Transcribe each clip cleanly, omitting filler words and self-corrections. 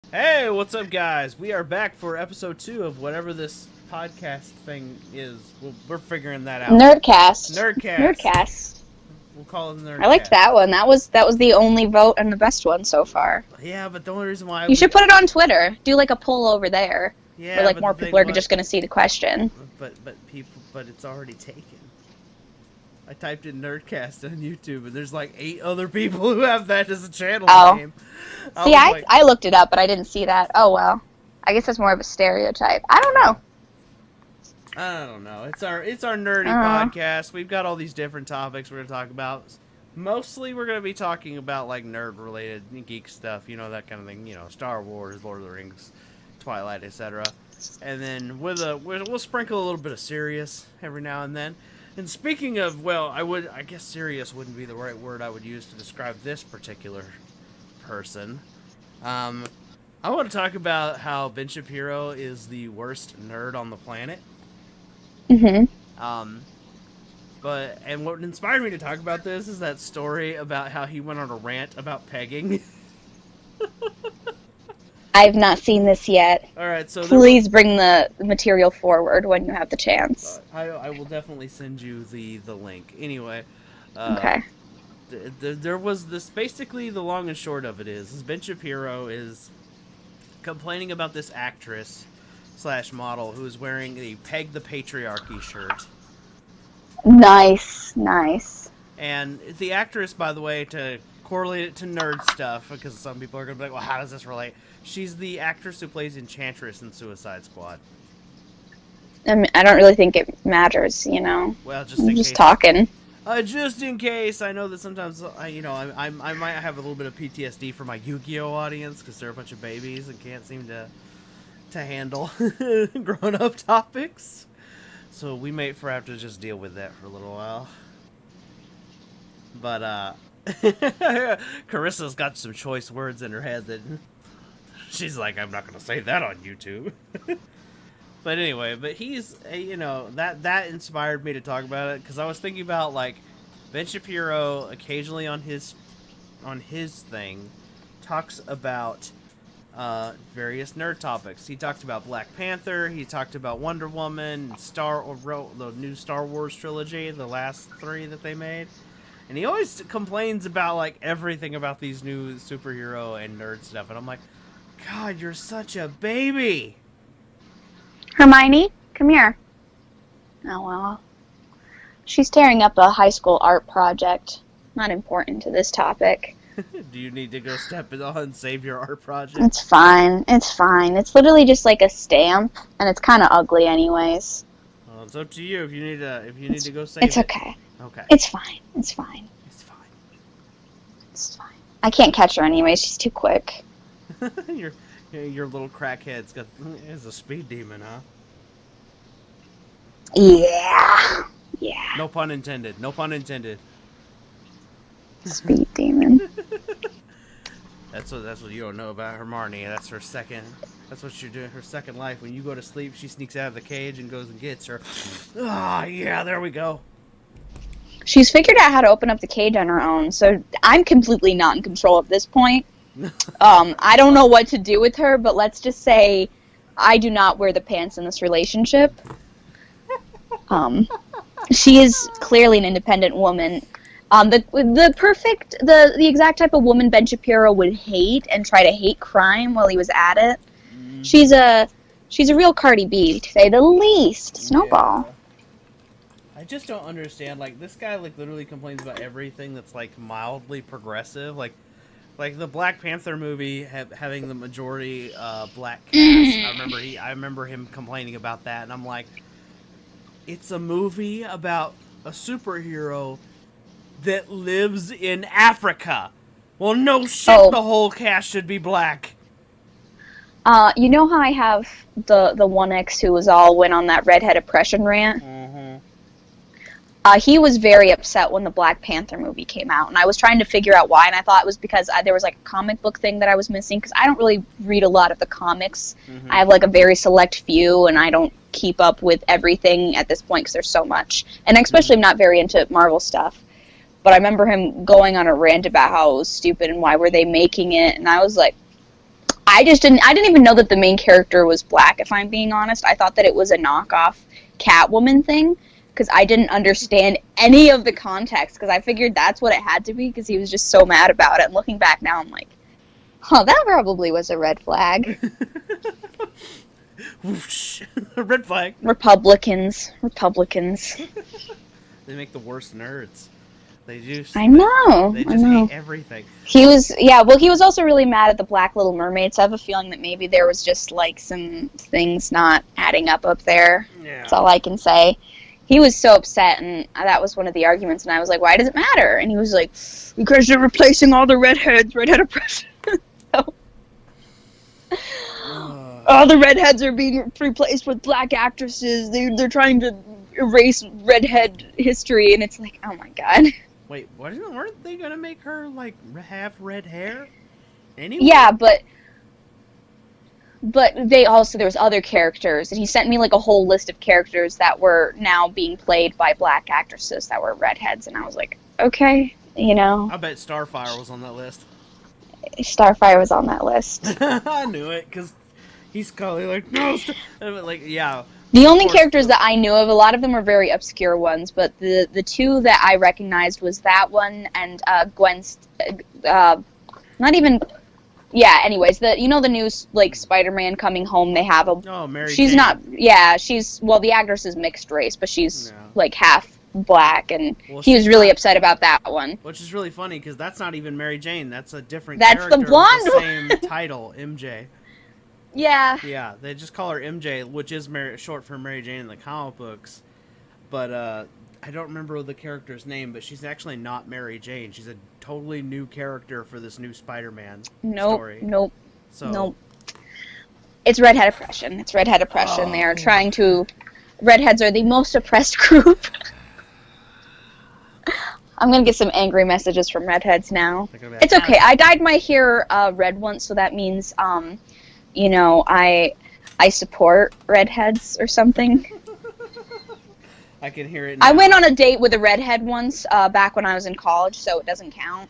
Hey, what's up, guys? We are back for episode 2 of whatever this podcast thing is. We're figuring that out. Nerdcast. Nerdcast. Nerdcast. We'll call it I liked Nerdcast. that one. That was the only vote and the best one so far. Yeah, but the only reason why You should put it on Twitter. Do like a poll over there. Yeah, where like but more the people are thing just going to see the question. but it's already taken. I typed in Nerdcast on YouTube, and there's like 8 other people who have that as a channel name. See, I looked it up, but I didn't see that. Oh well. I guess that's more of a stereotype. I don't know. I don't know. It's our nerdy podcast. We've got all these different topics we're gonna talk about. Mostly, we're gonna be talking about like nerd-related geek stuff. You know, that kind of thing. You know, Star Wars, Lord of the Rings, Twilight, etc. And then we'll sprinkle a little bit of serious every now and then. And speaking of, well, I guess serious wouldn't be the right word I would use to describe this particular person. I want to talk about how Ben Shapiro is the worst nerd on the planet. Mhm. And what inspired me to talk about this is that story about how he went on a rant about pegging. I've not seen this yet. All right, so please bring the material forward when you have the chance. I will definitely send you the link. Anyway, okay. There was this, basically the long and short of it is Ben Shapiro is complaining about this actress / model who is wearing a Peg the Patriarchy shirt. Nice. And the actress, by the way, to correlate it to nerd stuff, because some people are going to be like, well, how does this relate? She's the actress who plays Enchantress in Suicide Squad. I mean, I don't really think it matters, you know. Well, I'm just talking. Just in case, I know that sometimes, I might have a little bit of PTSD for my Yu-Gi-Oh audience, because they're a bunch of babies and can't seem to handle grown-up topics. So we may have to just deal with that for a little while. But, Carissa's got some choice words in her head that she's like, I'm not going to say that on YouTube. But anyway, he's, that inspired me to talk about it, because I was thinking about, like, Ben Shapiro occasionally on his thing talks about various nerd topics. He talked about Black Panther, he talked about Wonder Woman, the new Star Wars trilogy, the last 3 that they made. And he always complains about, like, everything about these new superhero and nerd stuff. And I'm like, God, you're such a baby! Hermione, come here. Oh, well. She's tearing up a high school art project. Not important to this topic. Do you need to go step it on and save your art project? It's fine. It's literally just like a stamp, and it's kind of ugly anyways. Well, it's up to you if you need to go save it. It's okay. Okay. It's fine. I can't catch her anyways. She's too quick. Your little crackhead's is a speed demon, huh? Yeah. No pun intended. Speed demon. That's what you don't know about Hermione. That's her second. That's what she's doing. Her second life. When you go to sleep, she sneaks out of the cage and goes and gets her. Ah, yeah. There we go. She's figured out how to open up the cage on her own, so I'm completely not in control at this point. I don't know what to do with her, but let's just say I do not wear the pants in this relationship. She is clearly an independent woman. The exact type of woman Ben Shapiro would hate and try to hate crime while he was at it. Mm-hmm. She's a real Cardi B, to say the least. Snowball. Yeah. I just don't understand. Like, this guy, like, literally complains about everything that's, like, mildly progressive. Like the Black Panther movie having the majority black cast. I remember him complaining about that, and I'm like, it's a movie about a superhero that lives in Africa. Well, no shit, the whole cast should be black. You know how I have the one ex who went on that redhead oppression rant? Mm-hmm. He was very upset when the Black Panther movie came out, and I was trying to figure out why, and I thought it was because there was like a comic book thing that I was missing, because I don't really read a lot of the comics. Mm-hmm. I have like a very select few, and I don't keep up with everything at this point because there's so much, and especially I'm not very into Marvel stuff. But I remember him going on a rant about how it was stupid and why were they making it, and I was like, I I didn't even know that the main character was black, if I'm being honest. I thought that it was a knockoff Catwoman thing, because I didn't understand any of the context, because I figured that's what it had to be, because he was just so mad about it. And looking back now, I'm like, huh, that probably was a red flag. Whoosh. Red flag. Republicans. They make the worst nerds. They do. I know. They just hate everything. He was also really mad at the Black Little Mermaid, so I have a feeling that maybe there was just, like, some things not adding up there. Yeah. That's all I can say. He was so upset, and that was one of the arguments, and I was like, why does it matter? And he was like, because they're replacing all the redhead oppression. So, all the redheads are being replaced with black actresses. They're trying to erase redhead history, and it's like, oh my god. Wait, weren't they gonna make her, like, have red hair? Anyway? Yeah, but they also, there was other characters, and he sent me, like, a whole list of characters that were now being played by black actresses that were redheads, and I was like, okay, you know. I bet Starfire was on that list. Starfire was on that list. I knew it, because he's probably like, no, like, yeah. The only characters that I knew of, a lot of them were very obscure ones, but the two that I recognized was that one and Gwen's, not even, yeah, anyways, the new, like, Spider-Man Coming Home, they have a, Mary she's Jane. not, yeah, she's, well, the actress is mixed race, but she's, like, half black, and he was really upset about that one. Which is really funny, because that's not even Mary Jane, that's a different character. That's the blonde with the same title, MJ. Yeah. Yeah, they just call her MJ, which is short for Mary Jane in the comic books. But I don't remember the character's name, but she's actually not Mary Jane. She's a totally new character for this new Spider-Man story. Nope. It's redhead oppression. Oh. They are trying to... Redheads are the most oppressed group. I'm going to get some angry messages from redheads now. It's okay. I dyed my hair red once, so that means... you know, I support redheads or something. I can hear it now. I went on a date with a redhead once, back when I was in college, so it doesn't count.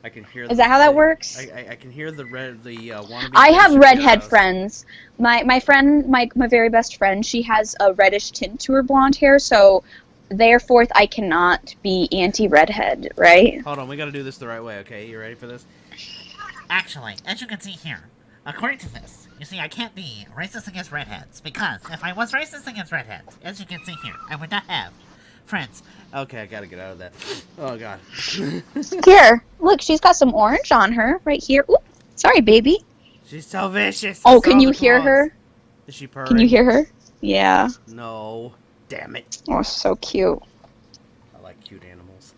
I can hear. Is that how that works? I can hear the wannabe. I have redhead friends. My friend, my very best friend, she has a reddish tint to her blonde hair, so therefore I cannot be anti-redhead, right? Hold on, we got to do this the right way. Okay, you ready for this? Actually, as you can see here, according to this, you see, I can't be racist against redheads, because if I was racist against redheads, as you can see here, I would not have friends. Okay, I gotta get out of that. Oh, God. Here, look, she's got some orange on her, right here. Oop, sorry, baby. She's so vicious. Oh, can you hear her? Is she purring? Can you hear her? Yeah. No. Damn it. Oh, so cute. I like cute animals.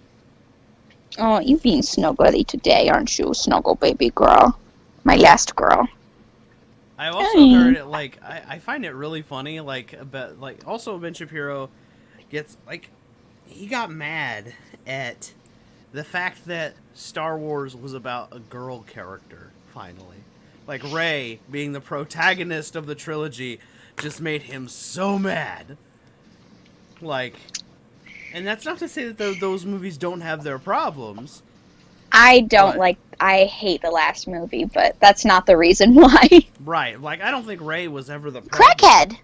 Oh, you being snuggly today, aren't you, snuggle baby girl? My last girl. I also heard it, like, I find it really funny, like, about, like, also Ben Shapiro gets, like, he got mad at the fact that Star Wars was about a girl character, finally. Like, Rey being the protagonist of the trilogy just made him so mad. Like, and that's not to say that those movies don't have their problems. I hate the last movie, but that's not the reason why. Right, like, I don't think Rey was ever the problem. Crackhead!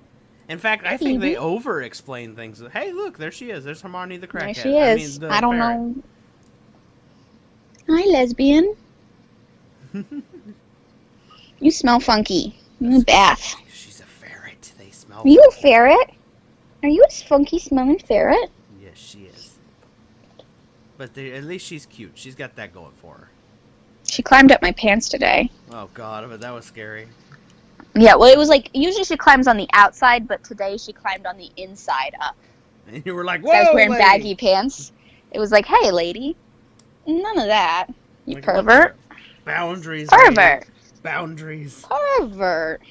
In fact, I think they over-explain things. Hey, look, there she is. There's Hermione the crackhead. There she is. I don't know. Hi, lesbian. You smell funky. You need a bath. She's a ferret. They smell Are you a ferret? Are you a funky smelling ferret? Yes, she is. But at least she's cute. She's got that going for her. She climbed up my pants today. Oh, God, but that was scary. Yeah, well, it was like, usually she climbs on the outside, but today she climbed on the inside up. And you were like, whoa, I was wearing lady. baggy pants. It was like, hey, lady. None of that. You like, pervert. Boundaries. Pervert. Lady. Boundaries. Pervert.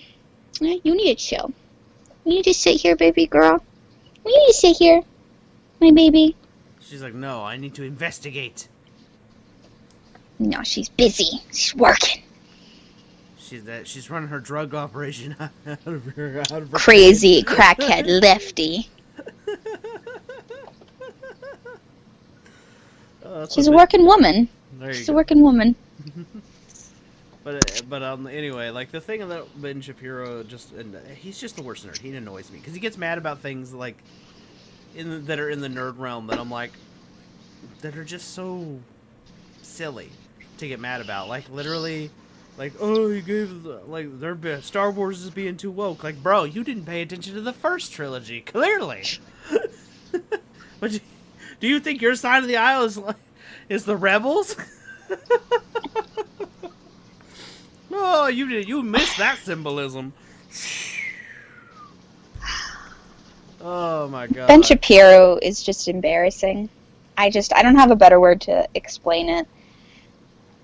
You need to chill. You need to sit here, baby girl. You need to sit here, my baby. She's like, no, I need to investigate. No, she's busy. She's working. She's running her drug operation out of her crazy crackhead lefty. Oh, she's a working woman. She's a working woman. But anyway, like the thing about Ben Shapiro, he's just the worst nerd. He annoys me because he gets mad about things like that are in the nerd realm that I'm like that are just so silly to get mad about. Like literally, like oh he gave like their Star Wars is being too woke. Like bro, you didn't pay attention to the first trilogy clearly. But do you think your side of the aisle is the rebels? Oh, you missed that symbolism. Oh my god. Ben Shapiro is just embarrassing. I don't have a better word to explain it.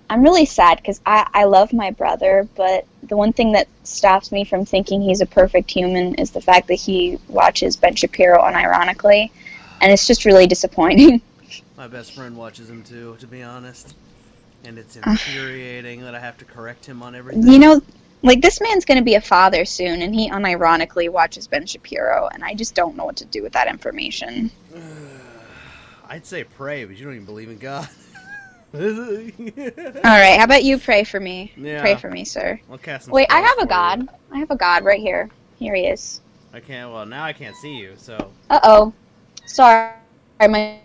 I'm really sad because I love my brother, but the one thing that stops me from thinking he's a perfect human is the fact that he watches Ben Shapiro unironically, and it's just really disappointing. My best friend watches him too, to be honest. And it's infuriating that I have to correct him on everything. You know, like, this man's going to be a father soon, and he unironically watches Ben Shapiro, and I just don't know what to do with that information. I'd say pray, but you don't even believe in God. Alright, how about you pray for me? Yeah. Pray for me, sir. I'll cast some Wait, I spells have a for god. you. I have a god right here. Here he is. Well, now I can't see you, so... Uh-oh. Sorry, my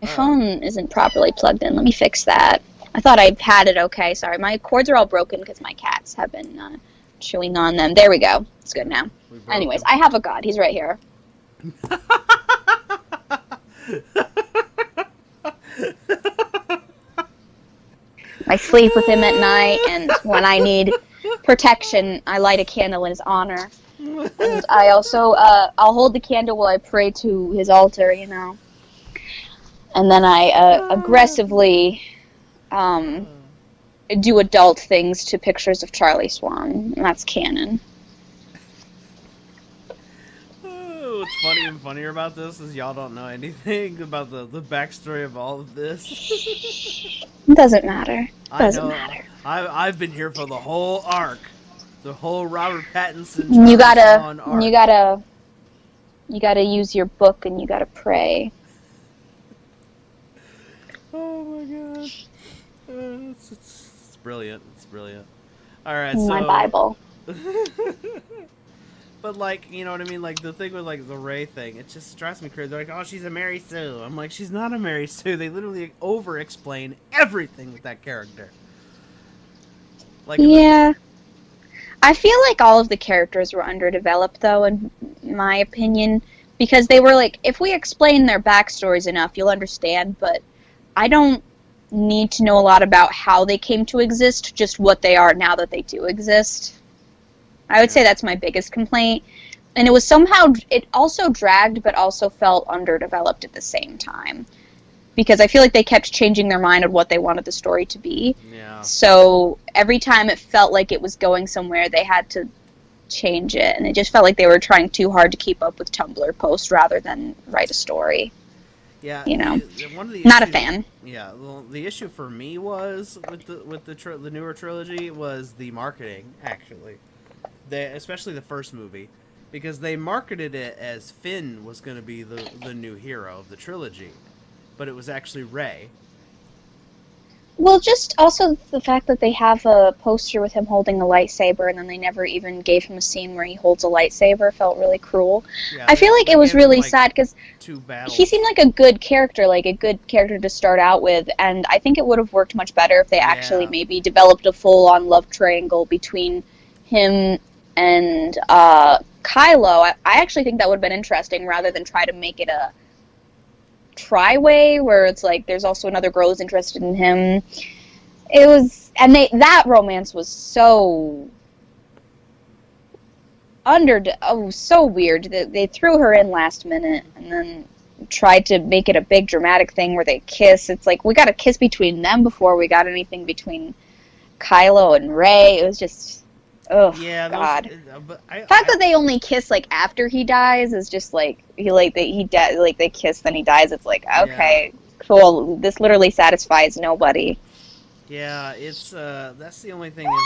phone isn't properly plugged in. Let me fix that. I thought I had it okay. Sorry, my cords are all broken because my cats have been chewing on them. There we go. It's good now. Anyways, I have a god. He's right here. I sleep with him at night, and when I need protection, I light a candle in his honor. And I also, I'll hold the candle while I pray to his altar, you know. And then I aggressively do adult things to pictures of Charlie Swan, and that's canon. What's funny and funnier about this is y'all don't know anything about the backstory of all of this. It doesn't matter. Doesn't matter. I've been here for the whole arc. The whole Robert Pattinson. You gotta use your book and you gotta pray. Oh my god. It's brilliant. It's brilliant. Alright, My Bible. But, like, you know what I mean? Like, the thing with, like, the Rey thing, it just drives me crazy. They're like, oh, she's a Mary Sue. I'm like, she's not a Mary Sue. They literally over-explain everything with that character. Like, yeah. I feel like all of the characters were underdeveloped, though, in my opinion. Because they were like, if we explain their backstories enough, you'll understand. But I don't need to know a lot about how they came to exist, just what they are now that they do exist. I would say that's my biggest complaint. And it was somehow, it also dragged, but also felt underdeveloped at the same time. Because I feel like they kept changing their mind on what they wanted the story to be. Yeah. So every time it felt like it was going somewhere, they had to change it. And it just felt like they were trying too hard to keep up with Tumblr posts rather than write a story. Yeah. You know, one of the not issues, a fan. Yeah. Well, the issue for me was with the newer trilogy was the marketing, actually. Especially the first movie, because they marketed it as Finn was going to be the new hero of the trilogy, but it was actually Rey. Well, just also the fact that they have a poster with him holding a lightsaber, and then they never even gave him a scene where he holds a lightsaber felt really cruel. Yeah, I feel like it was really sad because he seemed like a good character to start out with, and I think it would have worked much better if they actually maybe developed a full-on love triangle between him and Kylo. I actually think that would have been interesting rather than try to make it a tri-way where it's like there's also another girl who's interested in him. It was, and that romance was so so weird that they threw her in last minute and then tried to make it a big dramatic thing where they kiss. It's like we got a kiss between them before we got anything between Kylo and Rey. It was just God. The fact that they only kiss like after he dies is just like they kiss then he dies. It's like okay, cool. This literally satisfies nobody. Yeah, it's that's the only thing is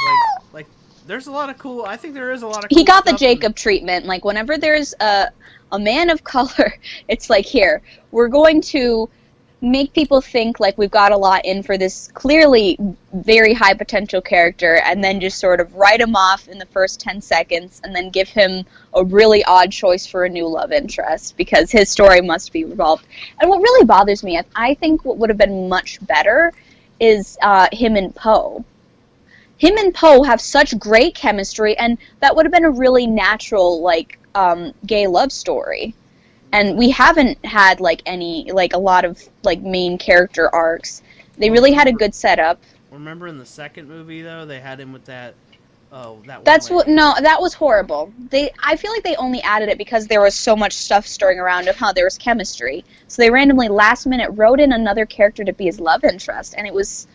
like there's a lot of cool. I think there is a lot of. Cool he got the Jacob treatment. Like whenever there's a man of color, it's like here we're going to make people think like we've got a lot in for this clearly very high potential character, and then just sort of write him off in the first 10 seconds and then give him a really odd choice for a new love interest because his story must be revolved. And what really bothers me, I think what would have been much better is him and Poe. Him and Poe have such great chemistry, and that would have been a really natural, like, gay love story. And we haven't had, like, a lot of, like, main character arcs. They really had a good setup. Remember in the second movie, though, they had him with that, that was horrible. I feel like they only added it because there was so much stuff stirring around of how there was chemistry. So they randomly, last minute, wrote in another character to be his love interest, and it was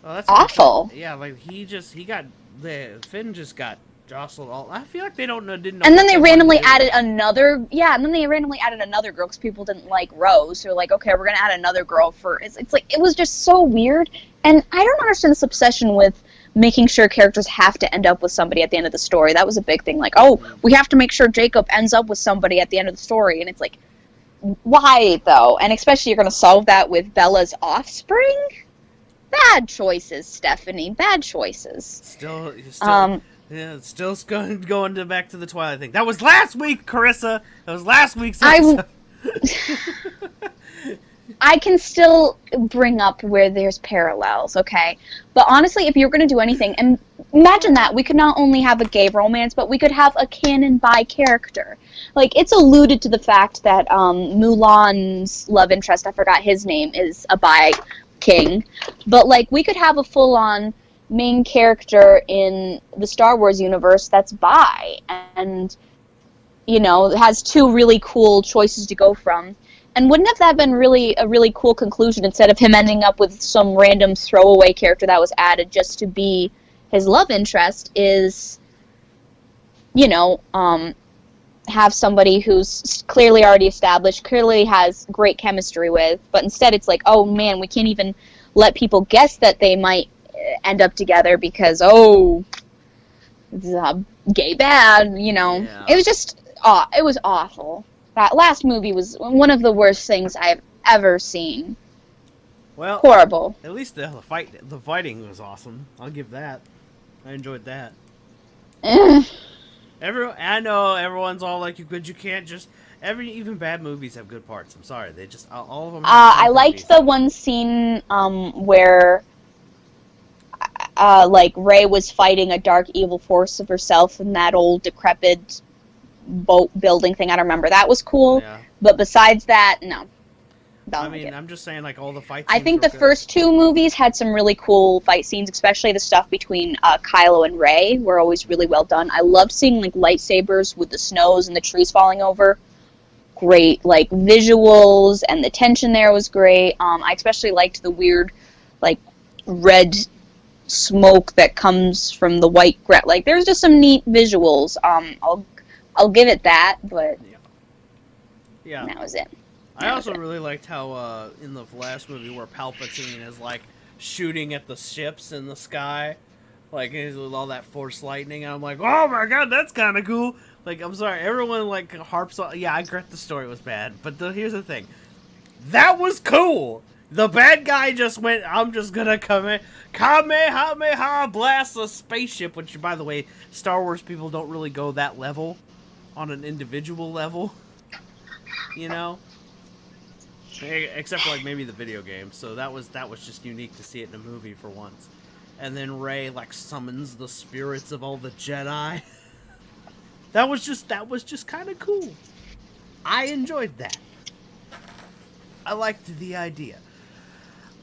awful. Yeah, like, Finn just got jostled all. I feel like didn't know. And then they randomly added another. Yeah, and then they randomly added another girl because people didn't like Rose. So like, okay, we're gonna add another girl for. It's like it was just so weird, and I don't understand this obsession with making sure characters have to end up with somebody at the end of the story. That was a big thing. Like, oh, we have to make sure Jacob ends up with somebody at the end of the story, and it's like, why though? And especially you're gonna solve that with Bella's offspring. Bad choices, Stephanie. Bad choices. Still going back to the Twilight thing. That was last week, Carissa. That was last week's episode. I can still bring up where there's parallels, okay? But honestly, if you're going to do anything, and imagine that, we could not only have a gay romance, but we could have a canon bi character. Like, it's alluded to the fact that Mulan's love interest, I forgot his name, is a bi king. But, like, we could have a full-on main character in the Star Wars universe that's bi, and, you know, has two really cool choices to go from. And wouldn't have that been a really cool conclusion instead of him ending up with some random throwaway character that was added just to be his love interest is, you know, have somebody who's clearly already established, clearly has great chemistry with, but instead it's like, oh man, we can't even let people guess that they might end up together because, gay bad, you know. Yeah. It was just, it was awful. That last movie was one of the worst things I've ever seen. Well, horrible. At least the fighting was awesome. I'll give that. I enjoyed that. I know everyone's all like, you can't just. Even bad movies have good parts. I'm sorry, they just all of them. I liked the one scene where, like Rey was fighting a dark evil force of herself in that old decrepit boat building thing. I don't remember. That was cool. Yeah. But besides that, no. I mean, I'm just saying, like, all the fight scenes I think the first two movies had some really cool fight scenes, especially the stuff between Kylo and Rey were always really well done. I loved seeing, like, lightsabers with the snows and the trees falling over. Great, like, visuals, and the tension there was great. I especially liked the weird, like, red smoke that comes from the white ground. Like, there's just some neat visuals. I'll give it that, but yeah, that was it. I also really liked how in the last movie where Palpatine is like shooting at the ships in the sky, like with all that force lightning, and I'm like, oh my god, that's kind of cool. Like, I'm sorry, everyone like harps on. Yeah, I get the story was bad, but here's the thing, that was cool. The bad guy just went, I'm just gonna Kamehameha blast a spaceship, which, by the way, Star Wars people don't really go that level on an individual level, you know? Except for, like, maybe the video game. So that was just unique to see it in a movie for once. And then Rey, like, summons the spirits of all the Jedi. That was just kind of cool. I enjoyed that. I liked the idea.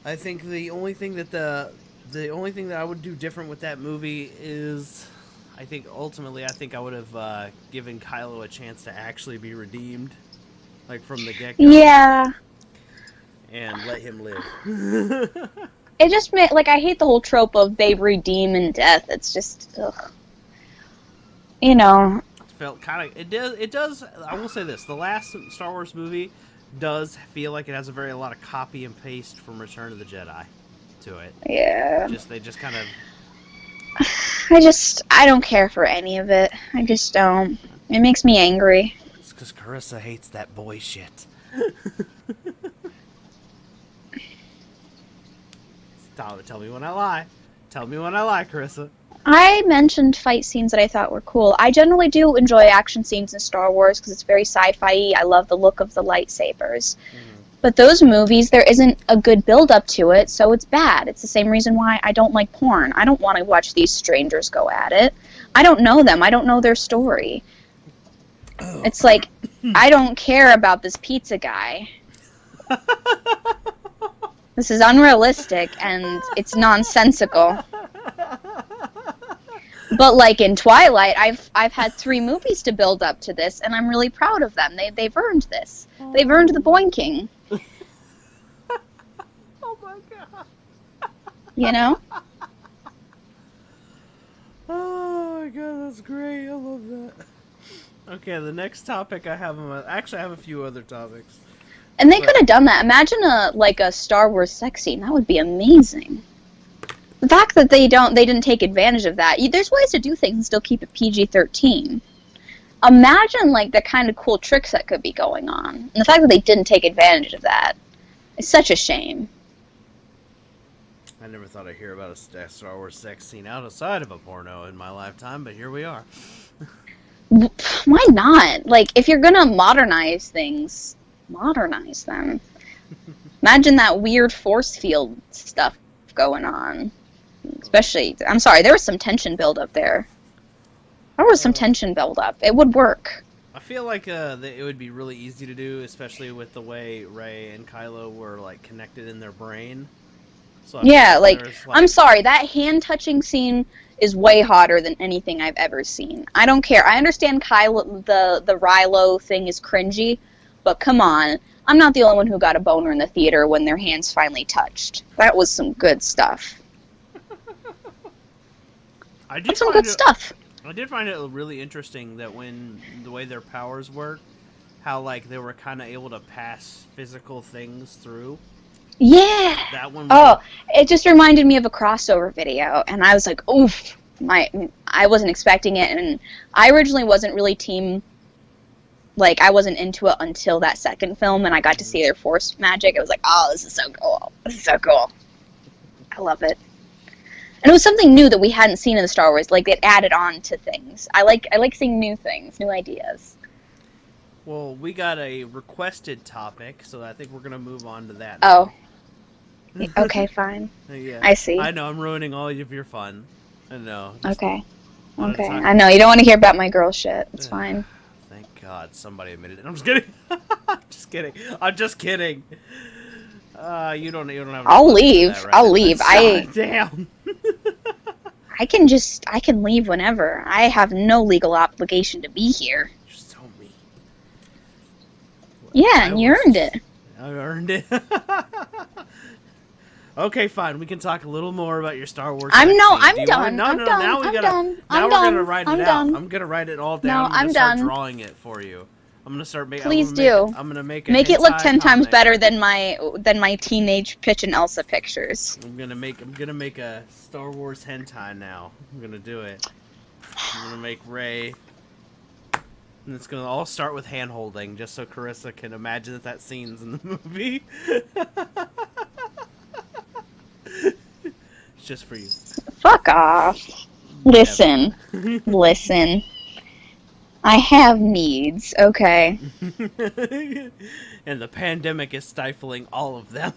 I think the only thing that I would do different with that movie is, I think I would have given Kylo a chance to actually be redeemed, like from the get-go. Yeah. And let him live. It just made, like, I hate the whole trope of they redeem in death. It's just, ugh. You know. It felt kind of. It does. I will say this: the last Star Wars movie does feel like it has a lot of copy and paste from Return of the Jedi to it. Yeah. They just kind of. I don't care for any of it. I just don't. It makes me angry. It's because Carissa hates that boy shit. Tell me when I lie. Tell me when I lie, Carissa. I mentioned fight scenes that I thought were cool. I generally do enjoy action scenes in Star Wars because it's very sci-fi-y. I love the look of the lightsabers. But those movies, there isn't a good build-up to it, so it's bad. It's the same reason why I don't like porn. I don't want to watch these strangers go at it. I don't know them. I don't know their story. It's like, I don't care about this pizza guy. This is unrealistic, and it's nonsensical. But like in Twilight, I've had 3 movies to build up to this, and I'm really proud of them. They've earned this. They've earned the boinking. Oh my god. You know? Oh my god, that's great. I love that. Okay, the next topic I have actually I have a few other topics. And they could have done that. Imagine a Star Wars sex scene. That would be amazing. The fact that they didn't take advantage of that. There's ways to do things and still keep it PG-13. Imagine like the kind of cool tricks that could be going on. And the fact that they didn't take advantage of that is such a shame. I never thought I'd hear about a Star Wars sex scene outside of a porno in my lifetime, but here we are. Why not? Like, if you're gonna modernize things, modernize them. Imagine that weird force field stuff going on. Especially, I'm sorry, there was some tension build-up there. There was some tension build-up. It would work. I feel like it would be really easy to do, especially with the way Rey and Kylo were like connected in their brain. So Yeah, like, I'm sorry, that hand-touching scene is way hotter than anything I've ever seen. I don't care. I understand Kylo, the Rilo thing is cringy, but come on. I'm not the only one who got a boner in the theater when their hands finally touched. That was some good stuff. That's some good stuff. I did find it really interesting that when the way their powers work, how like they were kind of able to pass physical things through. Yeah. That one. It just reminded me of a crossover video, and I was like, oof. I wasn't expecting it, and I originally wasn't really team. Like, I wasn't into it until that second film, and I got to see their force magic. I was like, oh, this is so cool. This is so cool. I love it. And it was something new that we hadn't seen in the Star Wars. Like, it added on to things. I like seeing new things, new ideas. Well, we got a requested topic, so I think we're going to move on to that. Oh. Okay, fine. Yeah. I see. I know, I'm ruining all of your fun. I know. Okay. I know, you don't want to hear about my girl shit. It's fine. Thank God somebody admitted it. I'm just kidding. I'm just kidding. You don't have. I'll leave. That, right? I'll leave. Damn. I can leave whenever. I have no legal obligation to be here. You're so mean. Yeah, and you earned it. I earned it. Okay, fine. We can talk a little more about your Star Wars. I'm done. Now we're gonna write it out. I'm gonna write it all down. No, I'm gonna done. Start drawing it for you. I'm gonna start making. Please do. I'm gonna make it look 10 times better than my teenage Pitch and Elsa pictures. I'm gonna make a Star Wars hentai now. I'm gonna do it. I'm gonna make Rey. And it's gonna all start with hand holding, just so Carissa can imagine that scene's in the movie. It's just for you. Fuck off. Listen. Listen. I have needs, okay? And the pandemic is stifling all of them.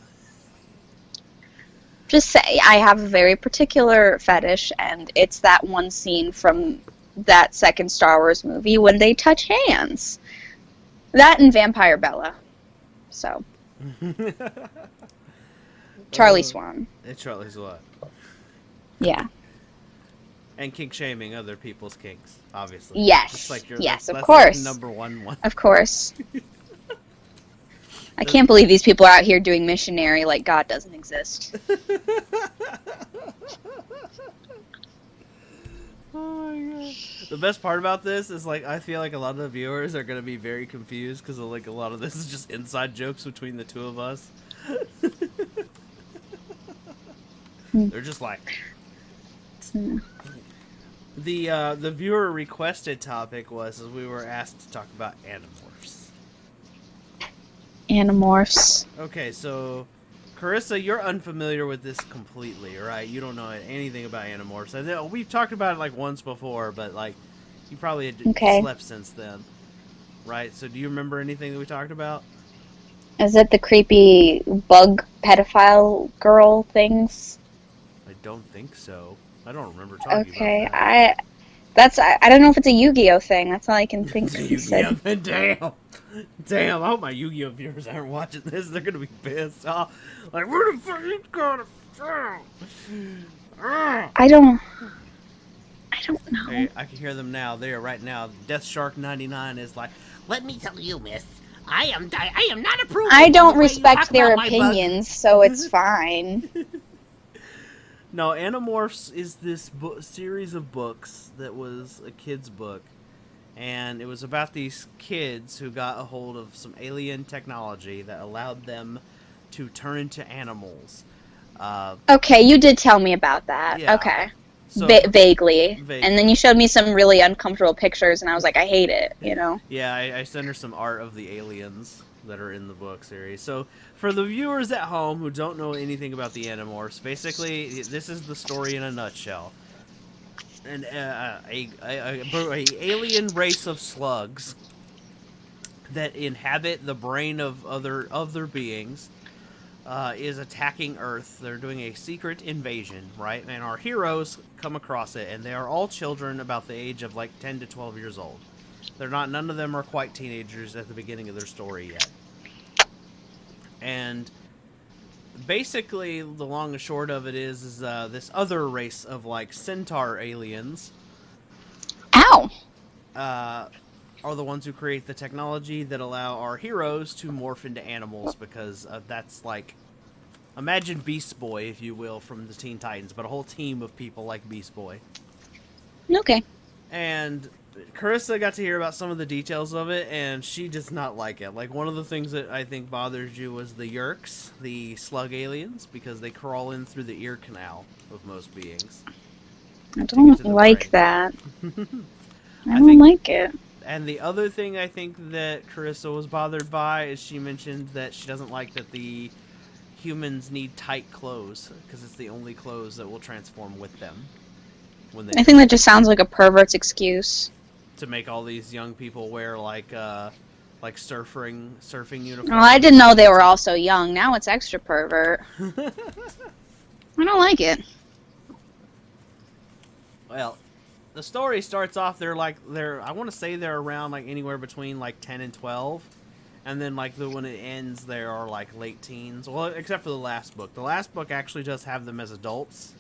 Just say, I have a very particular fetish, and it's that one scene from that second Star Wars movie when they touch hands. That and Vampire Bella. So. Charlie Swan. It's Charlie Swan. Yeah. And kink shaming other people's kinks, obviously. Yes. It's like yes, of that's course. Like #1. Of course. I can't believe these people are out here doing missionary like God doesn't exist. Oh my God. The best part about this is, like, I feel like a lot of the viewers are going to be very confused because, like, a lot of this is just inside jokes between the two of us. They're just like... The viewer requested topic was we were asked to talk about Animorphs. Animorphs. Okay, so Carissa, you're unfamiliar with this completely, right? You don't know anything about Animorphs. I know we've talked about it like once before, but like you probably had Okay. slept since then, right? So do you remember anything that we talked about? Is it the creepy bug pedophile girl things? I don't think so. I don't remember talking about Okay, that. I don't know if it's a Yu-Gi-Oh thing. That's all I can think. He Yu-Gi-Oh! said. Damn! I hope my Yu-Gi-Oh viewers aren't watching this. They're gonna be pissed off. Like, where the fuck you got it from? I don't know. Hey, I can hear them now. They are right now. Death Shark 99 is like, Let me tell you, miss, I am not approving I of don't the way you respect talk their about my bug. opinions, so it's fine. no, Animorphs is this series of books that was a kid's book. And it was about these kids who got a hold of some alien technology that allowed them to turn into animals. Okay, you did tell me about that. Yeah. Okay. So Vaguely. vaguely. And then you showed me some really uncomfortable pictures, and I was like, I hate it, you know? Yeah, I sent her some art of the aliens that are in the book series. So, for the viewers at home who don't know anything about the Animorphs, basically, this is the story in a nutshell. An a alien race of slugs that inhabit the brain of other beings is attacking Earth. They're doing a secret invasion, right? And our heroes come across it, and they are all children about the age of like 10 to 12 years old. They're not. None of them are quite teenagers at the beginning of their story yet. And basically, the long and short of it is this other race of like centaur aliens Ow! Are the ones who create the technology that allow our heroes to morph into animals, because that's like, imagine Beast Boy, if you will, from the Teen Titans, but a whole team of people like Beast Boy. Okay. And Carissa got to hear about some of the details of it, and she does not like it. Like, one of the things that I think bothers you was the Yerks, the slug aliens, because they crawl in through the ear canal of most beings. I don't like that. I don't like it. And the other thing I think that Carissa was bothered by is she mentioned that she doesn't like that the humans need tight clothes, because it's the only clothes that will transform with them. When they I think that just sounds like a pervert's excuse. To make all these young people wear like surfing uniforms. Well, I didn't know they were all so young. Now it's extra pervert. I don't like it. Well, the story starts off, I want to say they're around like anywhere between like 10 and 12. And then like when it ends, they are like late teens. Well, except for the last book. The last book actually does have them as adults,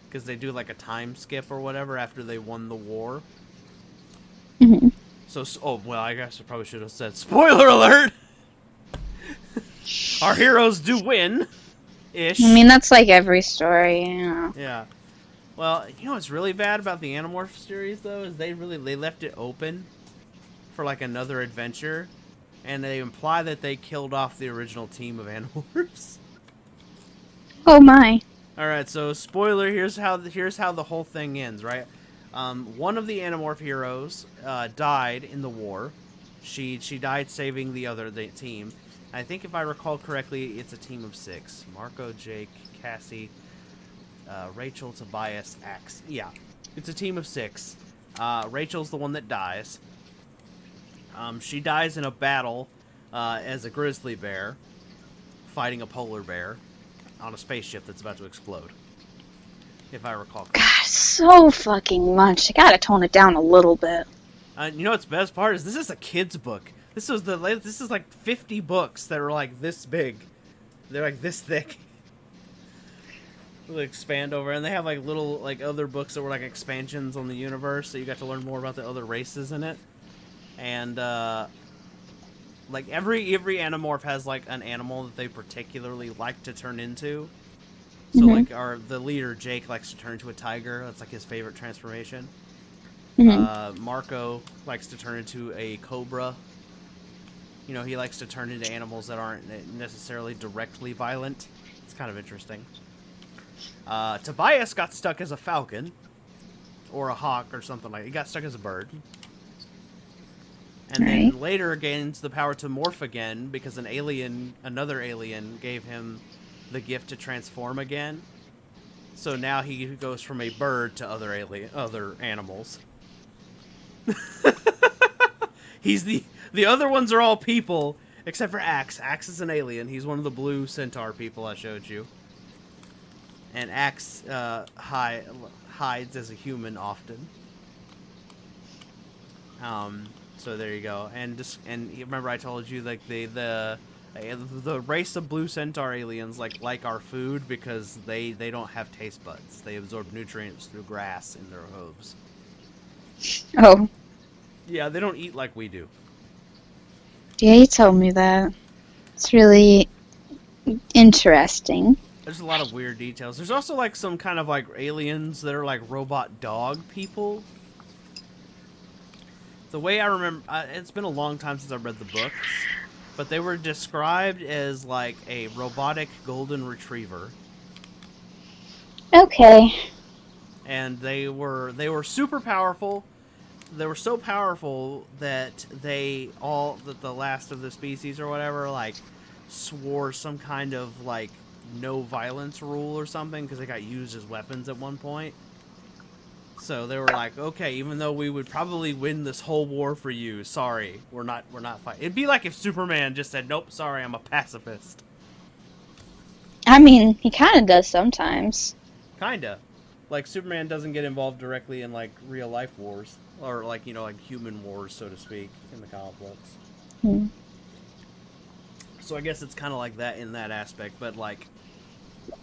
because they do like a time skip or whatever after they won the war. Mm-hmm. So, I guess I probably should have said, spoiler alert! Our heroes do win. Ish. I mean, that's like every story, you know. Yeah. Well, you know what's really bad about the Animorphs series, though, is they left it open for like another adventure, and they imply that they killed off the original team of Animorphs. Oh my. All right, so spoiler. Here's how the whole thing ends. Right, one of the Animorph heroes died in the war. She died saving the team. I think if I recall correctly, it's a team of 6: Marco, Jake, Cassie, Rachel, Tobias, Axe. Yeah, it's a team of 6. Rachel's the one that dies. She dies in a battle as a grizzly bear fighting a polar bear on a spaceship that's about to explode, if I recall correctly. God, so fucking much. I gotta tone it down a little bit. You know what's the best part is this is a kid's book. This is like 50 books that are like this big. They're like this thick. They'll expand over, and they have like little like other books that were like expansions on the universe, so you got to learn more about the other races in it. And like every Animorph has like an animal that they particularly like to turn into. So like the leader Jake likes to turn into a tiger. That's like his favorite transformation. Marco likes to turn into a cobra. You know, he likes to turn into animals that aren't necessarily directly violent. It's kind of interesting. Tobias got stuck as a falcon, or a hawk, or something like that. He got stuck as a bird. And then later gains the power to morph again, because another alien gave him the gift to transform again. So now he goes from a bird to other animals. He's the other ones are all people except for Axe. Axe is an alien. He's one of the blue centaur people I showed you. And Axe hides as a human often. So there you go. And remember I told you like the race of blue centaur aliens like our food because they don't have taste buds. They absorb nutrients through grass in their hooves. Oh. Yeah, they don't eat like we do. Yeah, you told me that. It's really interesting. There's a lot of weird details. There's also like some kind of like aliens that are like robot dog people. The way I remember, it's been a long time since I've read the books, but they were described as like a robotic golden retriever. Okay. And they were super powerful. They were so powerful that the last of the species or whatever like swore some kind of like no violence rule or something because they got used as weapons at one point. So they were like, okay, even though we would probably win this whole war for you, sorry, we're not fighting. It'd be like if Superman just said, nope, sorry, I'm a pacifist. I mean, he kind of does sometimes. Kinda. Like Superman doesn't get involved directly in like real life wars or like like human wars, so to speak, in the comic books. Hmm. So I guess it's kind of like that in that aspect, but like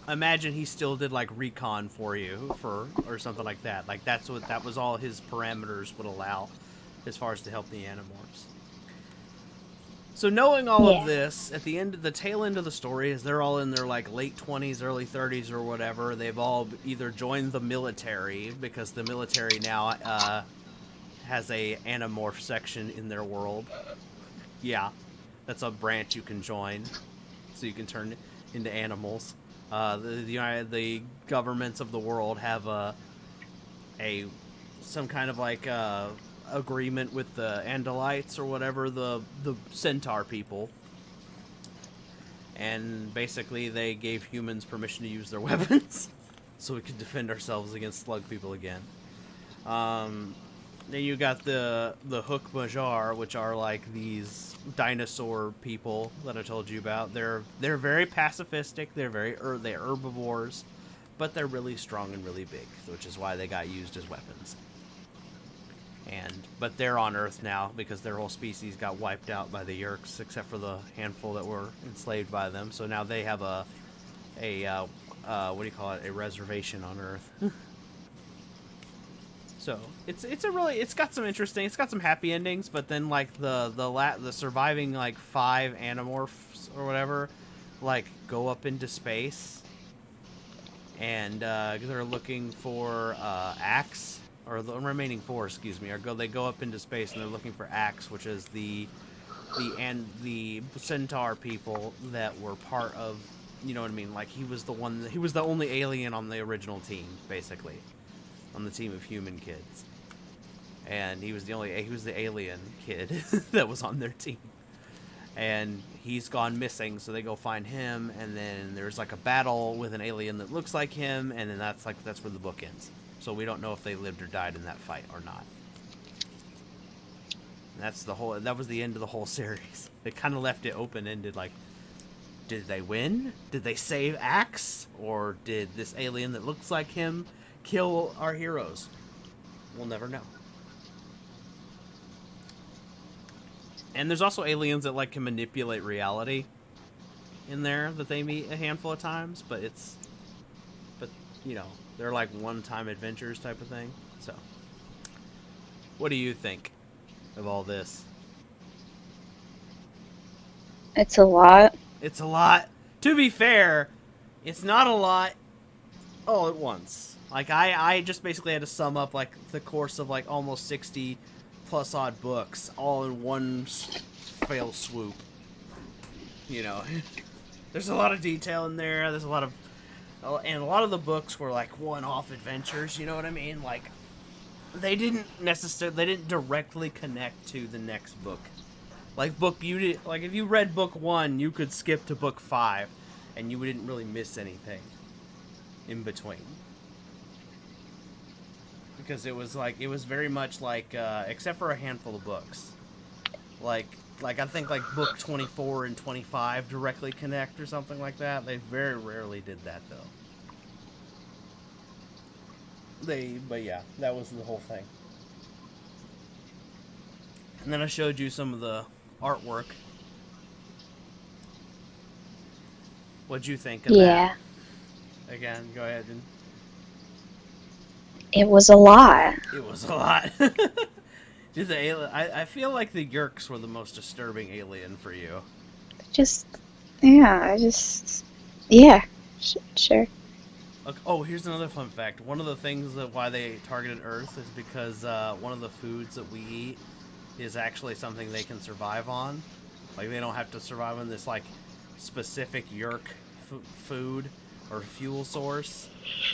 imagine he still did like recon for you or something like that. Like that was all his parameters would allow as far as to help the Animorphs. So knowing all of this, at the tail end of the story is they're all in their like late 20s, early 30s or whatever. They've all either joined the military because the military now has a Animorph section in their world. Yeah, that's a branch you can join, so you can turn into animals. The governments of the world have some kind of like agreement with the Andalites or whatever, the centaur people, and basically they gave humans permission to use their weapons so we could defend ourselves against slug people again. Then you got the Hook Majar, which are like these dinosaur people that I told you about. They're very pacifistic. They're herbivores, but they're really strong and really big, which is why they got used as weapons. But they're on Earth now because their whole species got wiped out by the Yeerks, except for the handful that were enslaved by them. So now they have a what do you call it? A reservation on Earth. So it's got some happy endings, but then like the surviving like 5 Animorphs or whatever, like go up into space, and they're looking for Axe, or the remaining 4, excuse me, they go up into space and they're looking for Axe, which is the centaur people that were part of, you know what I mean? Like he was the only alien on the original team, basically. On the team of human kids, and he was the alien kid that was on their team, and he's gone missing. So they go find him, and then there's like a battle with an alien that looks like him, and then that's where the book ends. So we don't know if they lived or died in that fight or not. And that was the end of the whole series. They kind of left it open-ended, like, did they win? Did they save Axe, or did this alien that looks like him kill our heroes? We'll never know. And there's also aliens that like can manipulate reality in there that they meet a handful of times, but they're like one-time adventures type of thing. So what do you think of all this? It's a lot. It's a lot. To be fair, it's not a lot all at once. Like, I just basically had to sum up, like, the course of, like, almost 60 plus odd books all in one fell swoop. You know, there's a lot of detail in there. There's a lot of the books were, like, one-off adventures, you know what I mean? Like, they didn't directly connect to the next book. Like, if you read book 1, you could skip to book 5. and you didn't really miss anything in between. Because it was very much like, except for a handful of books. Like I think like book 24 and 25 directly connect or something like that. They very rarely did that though. But yeah, that was the whole thing. And then I showed you some of the artwork. What'd you think of Yeah. that? Again, go ahead and... It was a lot. It was a lot. Did the alien? I feel like the Yeerks were the most disturbing alien for you. Yeah, sure. Okay, oh, here's another fun fact. One of the things that why they targeted Earth is because one of the foods that we eat is actually something they can survive on. Like, they don't have to survive on this, like, specific Yeerk food or fuel source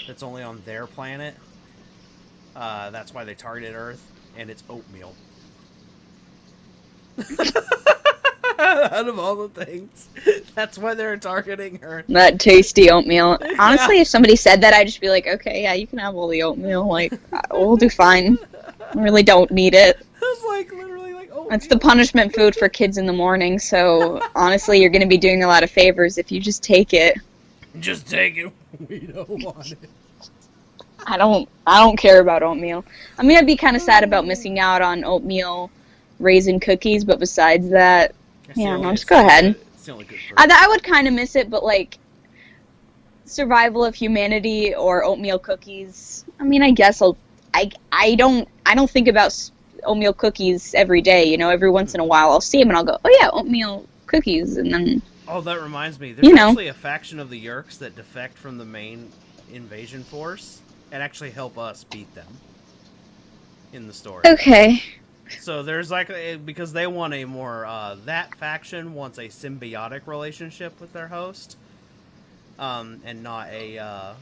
that's only on their planet. That's why they targeted Earth, and it's oatmeal. Out of all the things, that's why they're targeting Earth. That tasty oatmeal. Yeah. Honestly, if somebody said that, I'd just be like, okay, yeah, you can have all the oatmeal. Like, we'll do fine. I really don't need it. It's like literally like oatmeal. It's the punishment food for kids in the morning, so honestly, you're going to be doing a lot of favors if you just take it. Just take it. We don't want it. I don't care about oatmeal. I mean, I'd be kind of sad about missing out on oatmeal raisin cookies, but besides that, yeah, no, just go ahead. It's the only good part. I would kind of miss it, but like survival of humanity or oatmeal cookies. I mean, I guess I don't think about oatmeal cookies every day. You know, every once in a while I'll see them and I'll go, oh yeah, oatmeal cookies, and then. Oh, that reminds me. There's actually a faction of the Yeerks that defect from the main invasion force and actually help us beat them in the story. Okay. So there's like, because they want a more, that faction wants a symbiotic relationship with their host, and not a,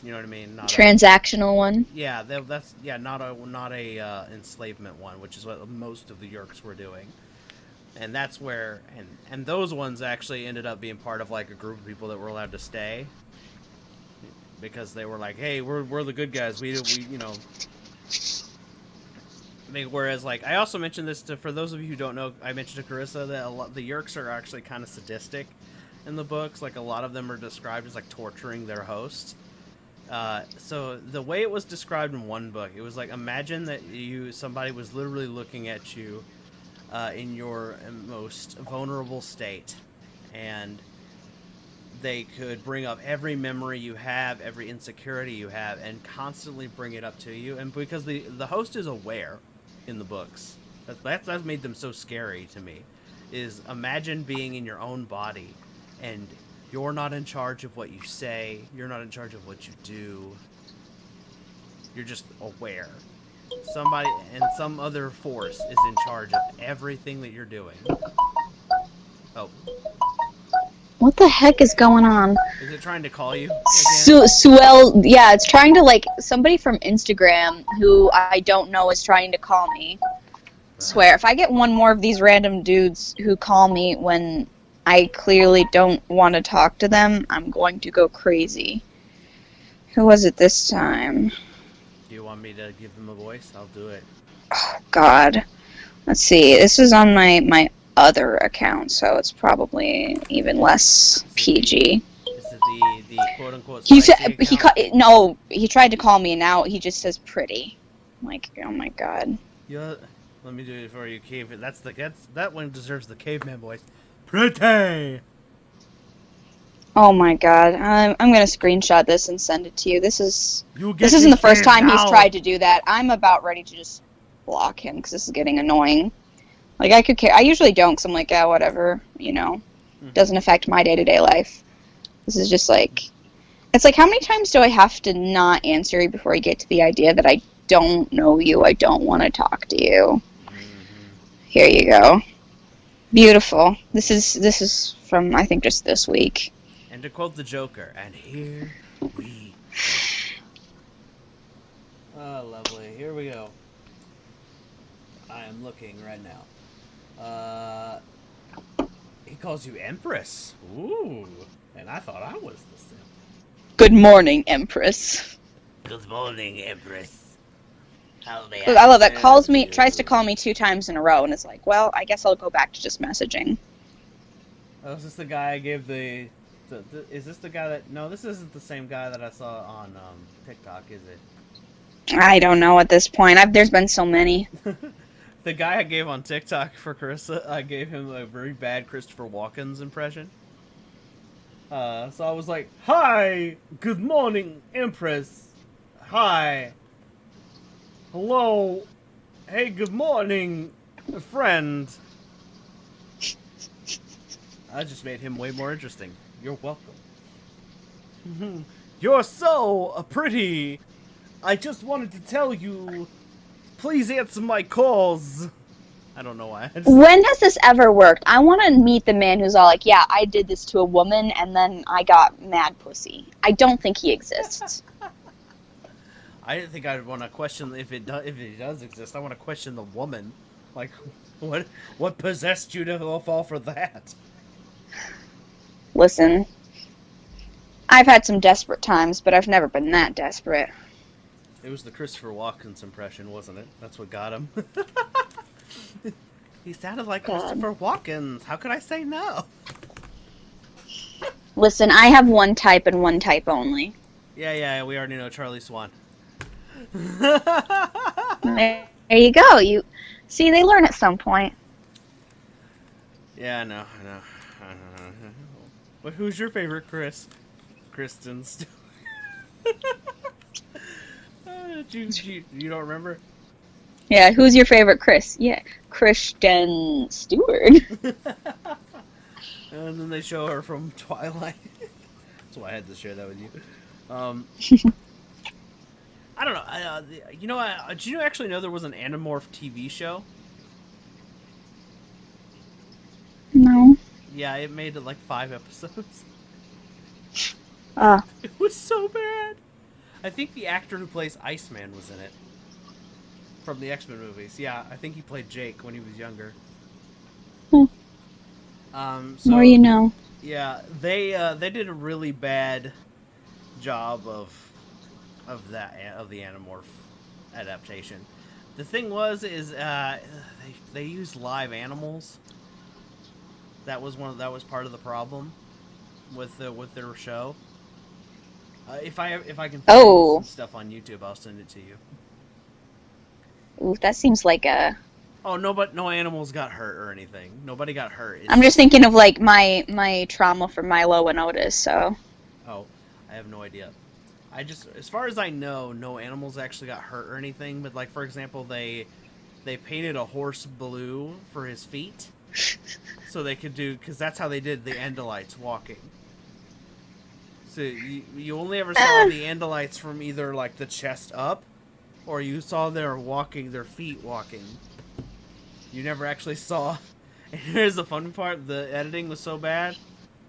you know what I mean? Not transactional one. Yeah, not a enslavement one, which is what most of the Yeerks were doing. And that's where, and those ones actually ended up being part of like a group of people that were allowed to stay. Because they were like, hey, we're the good guys. We you know. I mean, whereas, like, I also mentioned this for those of you who don't know, I mentioned to Carissa that the Yeerks are actually kind of sadistic in the books. Like, a lot of them are described as, like, torturing their hosts. So the way it was described in one book, it was like, imagine that somebody was literally looking at you in your most vulnerable state, and they could bring up every memory you have, every insecurity you have, and constantly bring it up to you. And because the host is aware in the books, that's made them so scary to me, is imagine being in your own body, and you're not in charge of what you say, you're not in charge of what you do, you're just aware. Somebody and some other force is in charge of everything that you're doing. Oh. What the heck is going on? Is it trying to call you? Suel, yeah, it's trying to, like, somebody from Instagram who I don't know is trying to call me. Swear, if I get one more of these random dudes who call me when I clearly don't want to talk to them, I'm going to go crazy. Who was it this time? Do you want me to give them a voice? I'll do it. Oh, God. Let's see. This is on my other account, so it's probably even less PG. Is it the quote unquote spicy account? He tried to call me, and now he just says pretty. I'm like, oh my God. Yeah, let me do it for you, cave. That one deserves the caveman voice. Pretty. Oh my God. I'm gonna screenshot this and send it to you. This isn't the first time now. he's tried to do that. I'm about ready to just block him because this is getting annoying. Like, I could care. I usually don't, because I'm like, yeah, whatever, you know. Doesn't affect my day-to-day life. This is just like, it's like, how many times do I have to not answer you before I get to the idea that I don't know you, I don't want to talk to you? Here you go. Beautiful. This is from, I think, just this week. And to quote the Joker, and here we go. Oh, lovely. Here we go. I am looking right now. He calls you Empress. Ooh. And I thought I was the simp. Good morning, Empress. Good morning, Empress. How may I love that. serve Tries to you? call me 2 times in a row, and it's like, well, I guess I'll go back to just messaging. Oh, is this the guy I gave the is this the guy that... No, this isn't the same guy that I saw on TikTok, is it? I don't know at this point. There's been so many. The guy I gave on TikTok for Carissa, I gave him a very bad Christopher Walken's impression. So I was like, "Hi, good morning, Empress. Hi, hello, hey, good morning, friend." I just made him way more interesting. You're welcome. You're so pretty. I just wanted to tell you, please answer my calls. I don't know why. When has this ever worked? I want to meet the man who's all like, yeah, I did this to a woman, and then I got mad pussy. I don't think he exists. I didn't think I'd want to question if it does exist. I want to question the woman. Like, what possessed you to fall for that? Listen, I've had some desperate times, but I've never been that desperate. It was the Christopher Walken's impression, wasn't it? That's what got him. He sounded like God. Christopher Walken. How could I say no? Listen, I have one type and one type only. Yeah, we already know Charlie Swan. There you go. You see, they learn at some point. Yeah, I know. But who's your favorite Chris? Kristen Stewart. You don't remember? Yeah, who's your favorite Chris? Yeah, Kristen Stewart. And then they show her from Twilight. That's why I had to share that with you. I don't know. Did you actually know there was an Animorph TV show? No. Yeah, it made it like 5 episodes. Ah. It was so bad. I think the actor who plays Iceman was in it. From the X-Men movies. Yeah, I think he played Jake when he was younger. Hmm. So, More you know. Yeah, they did a really bad job of the Animorph adaptation. The thing is they used live animals. That was part of the problem with their show. If I can find some stuff on YouTube, I'll send it to you. Ooh, that seems like a... Oh, no animals got hurt or anything. Nobody got hurt. I'm just thinking of like my trauma from Milo and Otis, so... Oh, I have no idea. As far as I know, no animals actually got hurt or anything, but like, for example, they painted a horse blue for his feet. So they could do, because that's how they did the Andalites walking. So you only ever saw the Andalites from either like the chest up, or you saw their feet walking. You never actually saw. And here's the fun part: the editing was so bad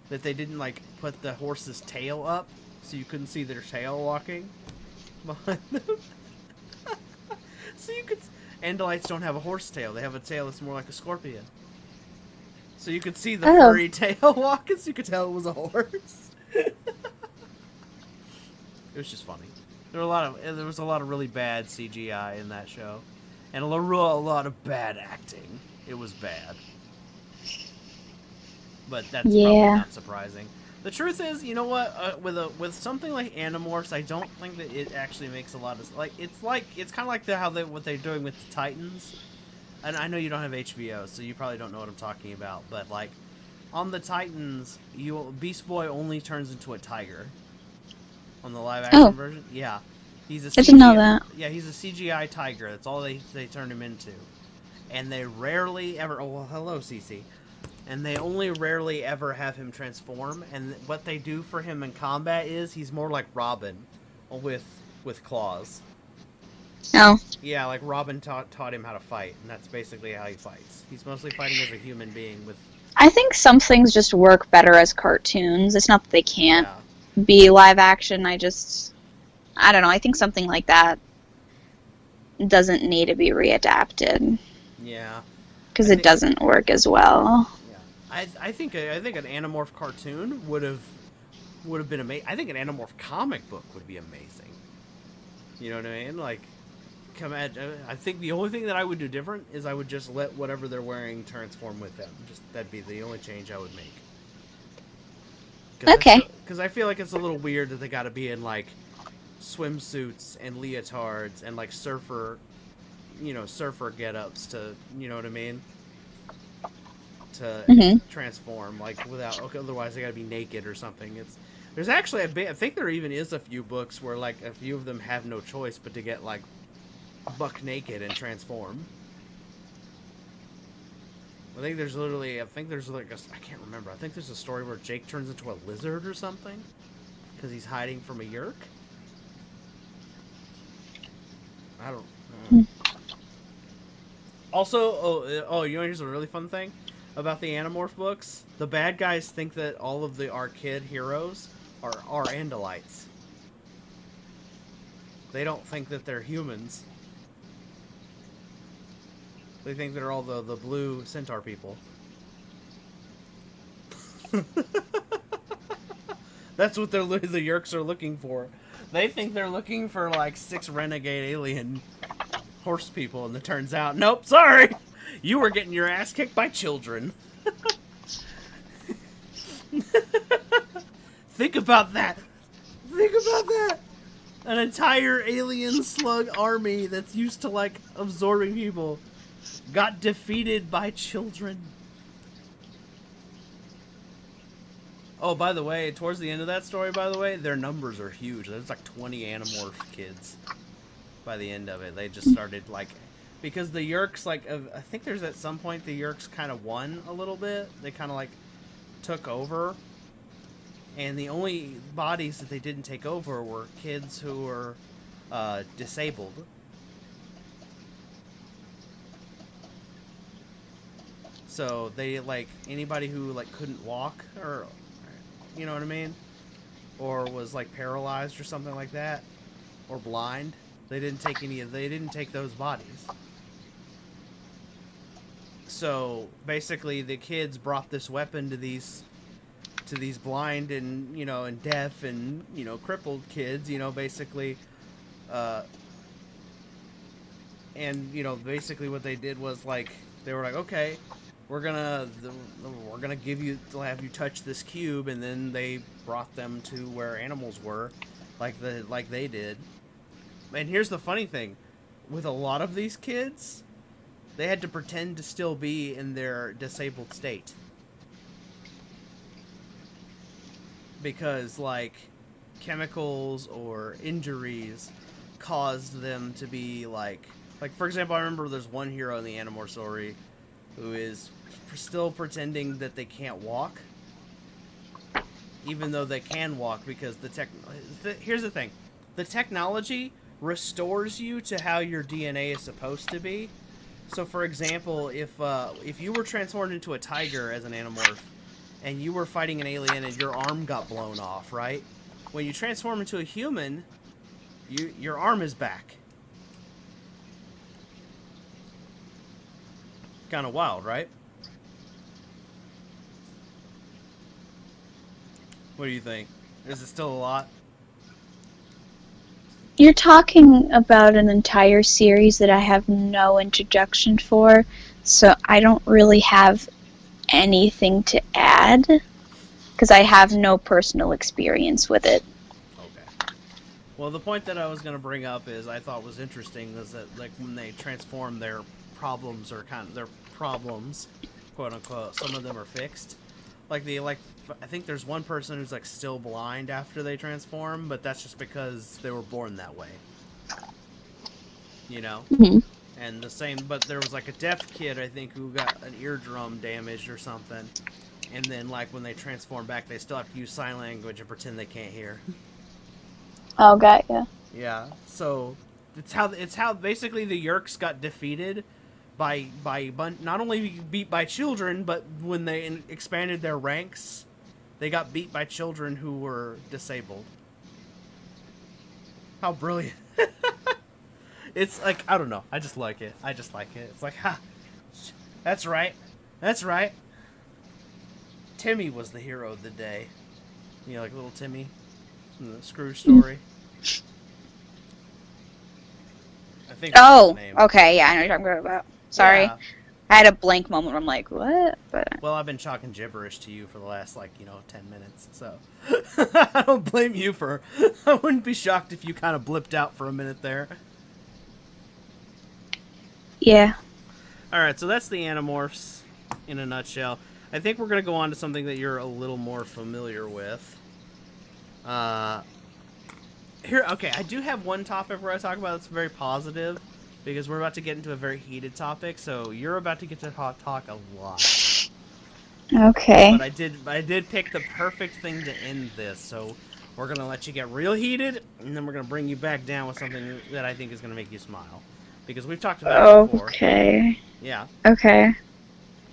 that they didn't like put the horse's tail up, so you couldn't see their tail walking behind them. So you could. Andalites don't have a horse tail; they have a tail that's more like a scorpion. So you could see the furry tail walking, so you could tell it was a horse. It was just funny. There was a lot of really bad CGI in that show, and a lot of bad acting. It was bad, but that's probably not surprising. The truth is, you know what? With something like Animorphs, I don't think that it actually makes a lot of it's kind of like what they're doing with the Titans. And I know you don't have HBO, so you probably don't know what I'm talking about. But like, on the Titans, Beast Boy only turns into a tiger. On the live action version, yeah, he's a CGI, I didn't know that. Yeah, he's a CGI tiger. That's all they turn him into, and they rarely ever. Oh well, hello, Cece. And they only rarely ever have him transform. And what they do for him in combat is he's more like Robin, with claws. Oh. Yeah, like Robin taught him how to fight, and that's basically how he fights. He's mostly fighting as a human being with... I think some things just work better as cartoons. It's not that they can't be live action. I don't know. I think something like that doesn't need to be readapted. Yeah. Because it doesn't work as well. Yeah. I think an Animorph cartoon would have would have been amazing. I think an Animorph comic book would be amazing. You know what I mean? Like, come at. I think the only thing that I would do different is I would just let whatever they're wearing transform with them. Just that'd be the only change I would make. Okay. Because I feel like it's a little weird that they got to be in like swimsuits and leotards and like surfer get-ups to, you know what I mean? To transform, like, without, okay, otherwise they gotta be naked or something. There's actually, I think there even is a few books where, like, a few of them have no choice but to get, like, buck naked and transform. I think there's like I can't remember. I think there's a story where Jake turns into a lizard or something because he's hiding from a Yeerk. I don't know. Also, you know, here's a really fun thing about the Animorph books. The bad guys think that all of our kid heroes are Andalites. They don't think that they're humans. They think they're all the blue centaur people. That's what the Yeerks are looking for. They think they're looking for, like, 6 renegade alien horse people, and it turns out, nope, sorry! You were getting your ass kicked by children. Think about that! Think about that! An entire alien slug army that's used to, like, absorbing people got defeated by children. Oh, by the way, towards the end of that story, by the way, their numbers are huge. There's like 20 Animorph kids by the end of it. They just started, like, because the Yeerks, like, I think there's at some point the Yeerks kind of won a little bit. They kind of, like, took over. And the only bodies that they didn't take over were kids who were disabled. So they, like, anybody who, like, couldn't walk, or, you know what I mean? Or was, like, paralyzed or something like that, or blind, they didn't take those bodies. So basically the kids brought this weapon to these blind and, you know, and deaf and, you know, crippled kids, you know, basically, and, you know, basically what they did was, like, they were like, okay, we're gonna have you touch this cube, and then they brought them to where animals were, like they did. And here's the funny thing, with a lot of these kids, they had to pretend to still be in their disabled state. Because, like, chemicals or injuries caused them to be, like, for example, I remember there's one hero in the Animorph story who is still pretending that they can't walk, even though they can walk, because here's the thing, the technology restores you to how your DNA is supposed to be. So, for example, if you were transformed into a tiger as an Animorph, and you were fighting an alien and your arm got blown off, right? When you transform into a human, your arm is back. Kind of wild, right? What do you think? Is it still a lot? You're talking about an entire series that I have no introduction for, so I don't really have anything to add, because I have no personal experience with it. Okay. Well, the point that I was going to bring up is I thought was interesting is that, like, when they transform, their problems, quote unquote, some of them are fixed. Like, I think there's one person who's, like, still blind after they transform, but that's just because they were born that way. You know? Mm-hmm. And the same, but there was, like, a deaf kid, I think, who got an eardrum damaged or something. And then, like, when they transform back, they still have to use sign language and pretend they can't hear. Oh, got ya. Yeah, so it's how basically the Yeerks got defeated by not only beat by children, but when they expanded their ranks, they got beat by children who were disabled. How brilliant. It's like, I don't know, I just like it. It's like, ha, that's right. Timmy was the hero of the day. You know, like little Timmy from the Scrooge story. I think that's his Oh, name. okay, yeah, I know what you're talking about. Sorry. Yeah. I had a blank moment where I'm like, what? But Well, I've been talking gibberish to you for the last, 10 minutes, so I don't blame you for... I wouldn't be shocked if you kind of blipped out for a minute there. yeah. Alright, so that's the Animorphs in a nutshell. I think we're going to go on to something that you're a little more familiar with. Okay, I do have one topic where I talk about that's very positive, because we're about to get into a very heated topic, so you're about to get to talk a lot. Okay. But I did pick the perfect thing to end this, so we're gonna let you get real heated, and then we're gonna bring you back down with something that I think is gonna make you smile, because we've talked about it before. Okay. Yeah, Okay.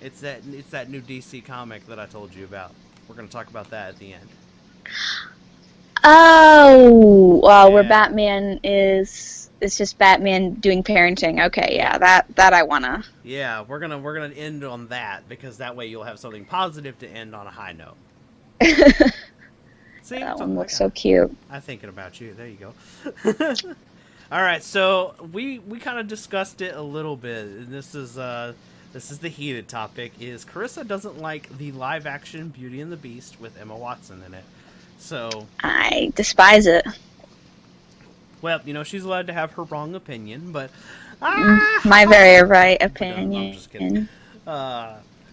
it's that new DC comic that I told you about. We're gonna talk about that at the end. Oh, where Yeah. Batman is, it's just Batman doing parenting. Okay, yeah, that I wanna. Yeah, we're gonna end on that, because that way you'll have something positive to end on a high note. See, That one looks so cute. I'm thinking about you. There you go. All right, so we kind of discussed it a little bit. And this is the heated topic. Is Carissa doesn't like the live action Beauty and the Beast with Emma Watson in it. So I despise it. well, she's allowed to have her wrong opinion, but My very right I'm opinion. just kidding.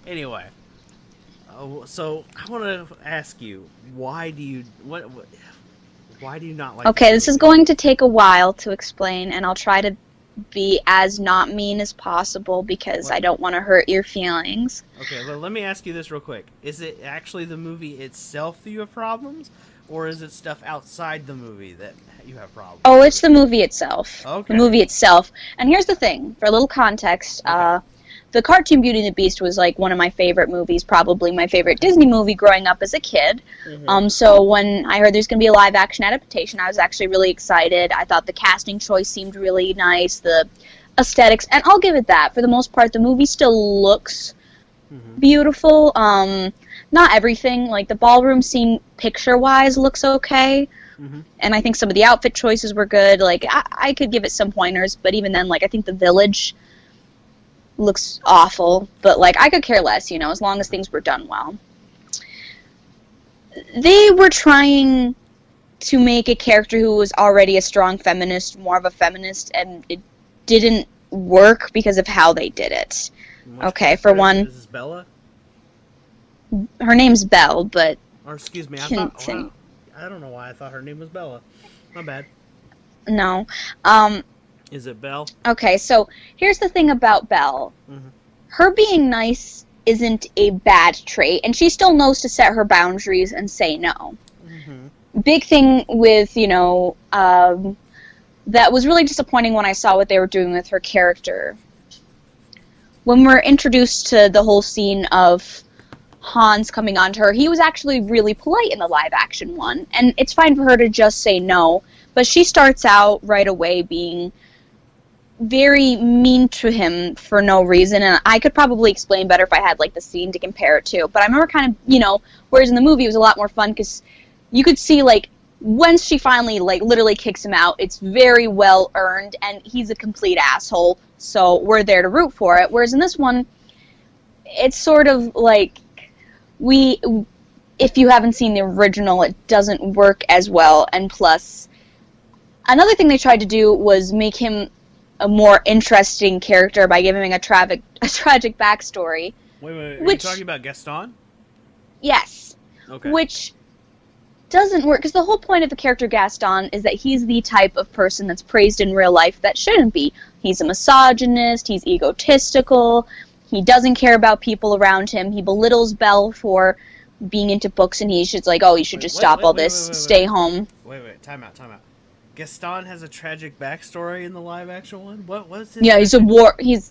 Anyway, so I want to ask you, why do you not like? Okay, this is going to take a while to explain, and I'll try to be as not mean as possible because I don't want to hurt your feelings. Okay, well, let me ask you this real quick. Is it actually the movie itself that you have problems, or is it stuff outside the movie that you have problems? Oh, it's the movie itself. Okay. The movie itself. And here's the thing, for a little context, Okay. the cartoon Beauty and the Beast was like one of my favorite movies, probably my favorite Disney movie growing up as a kid. Mm-hmm. So when I heard there's going to be a live action adaptation, I was actually really excited. I thought the casting choice seemed really nice, the aesthetics, and I'll give it that. For the most part, the movie still looks beautiful. Not everything, like the ballroom scene picture-wise looks okay. Mm-hmm. And I think some of the outfit choices were good. Like, I could give it some pointers, but even then, like, I think the village looks awful. But, like, I could care less, as long as things were done well. They were trying to make a character who was already a strong feminist more of a feminist, and it didn't work because of how they did it. Okay, for one... Is this Bella? Her name's Belle, but... Or, excuse me, I don't know why I thought her name was Bella. My bad. No. Is it Belle? Okay, so here's the thing about Belle. Mm-hmm. Her being nice isn't a bad trait, and she still knows to set her boundaries and say no. Mm-hmm. Big thing with, that was really disappointing when I saw what they were doing with her character. When we're introduced to the whole scene of Hans coming on to her, he was actually really polite in the live-action one, and it's fine for her to just say no, but she starts out right away being very mean to him for no reason, and I could probably explain better if I had, like, the scene to compare it to, but I remember kind of, whereas in the movie it was a lot more fun, because you could see, like, once she finally, like, literally kicks him out, it's very well earned, and he's a complete asshole, so we're there to root for it, whereas in this one, it's sort of, like, if you haven't seen the original, it doesn't work as well, and plus, another thing they tried to do was make him a more interesting character by giving him a tragic backstory. Wait, are you talking about Gaston? Yes. Okay. Which doesn't work, because the whole point of the character Gaston is that he's the type of person that's praised in real life that shouldn't be. He's a misogynist, he's egotistical, he doesn't care about people around him, he belittles Belle for being into books, and he's just like, oh, you should just stop all this, stay home. Wait, time out. Gaston has a tragic backstory in the live-action one? What's his... Yeah, he's a war hero.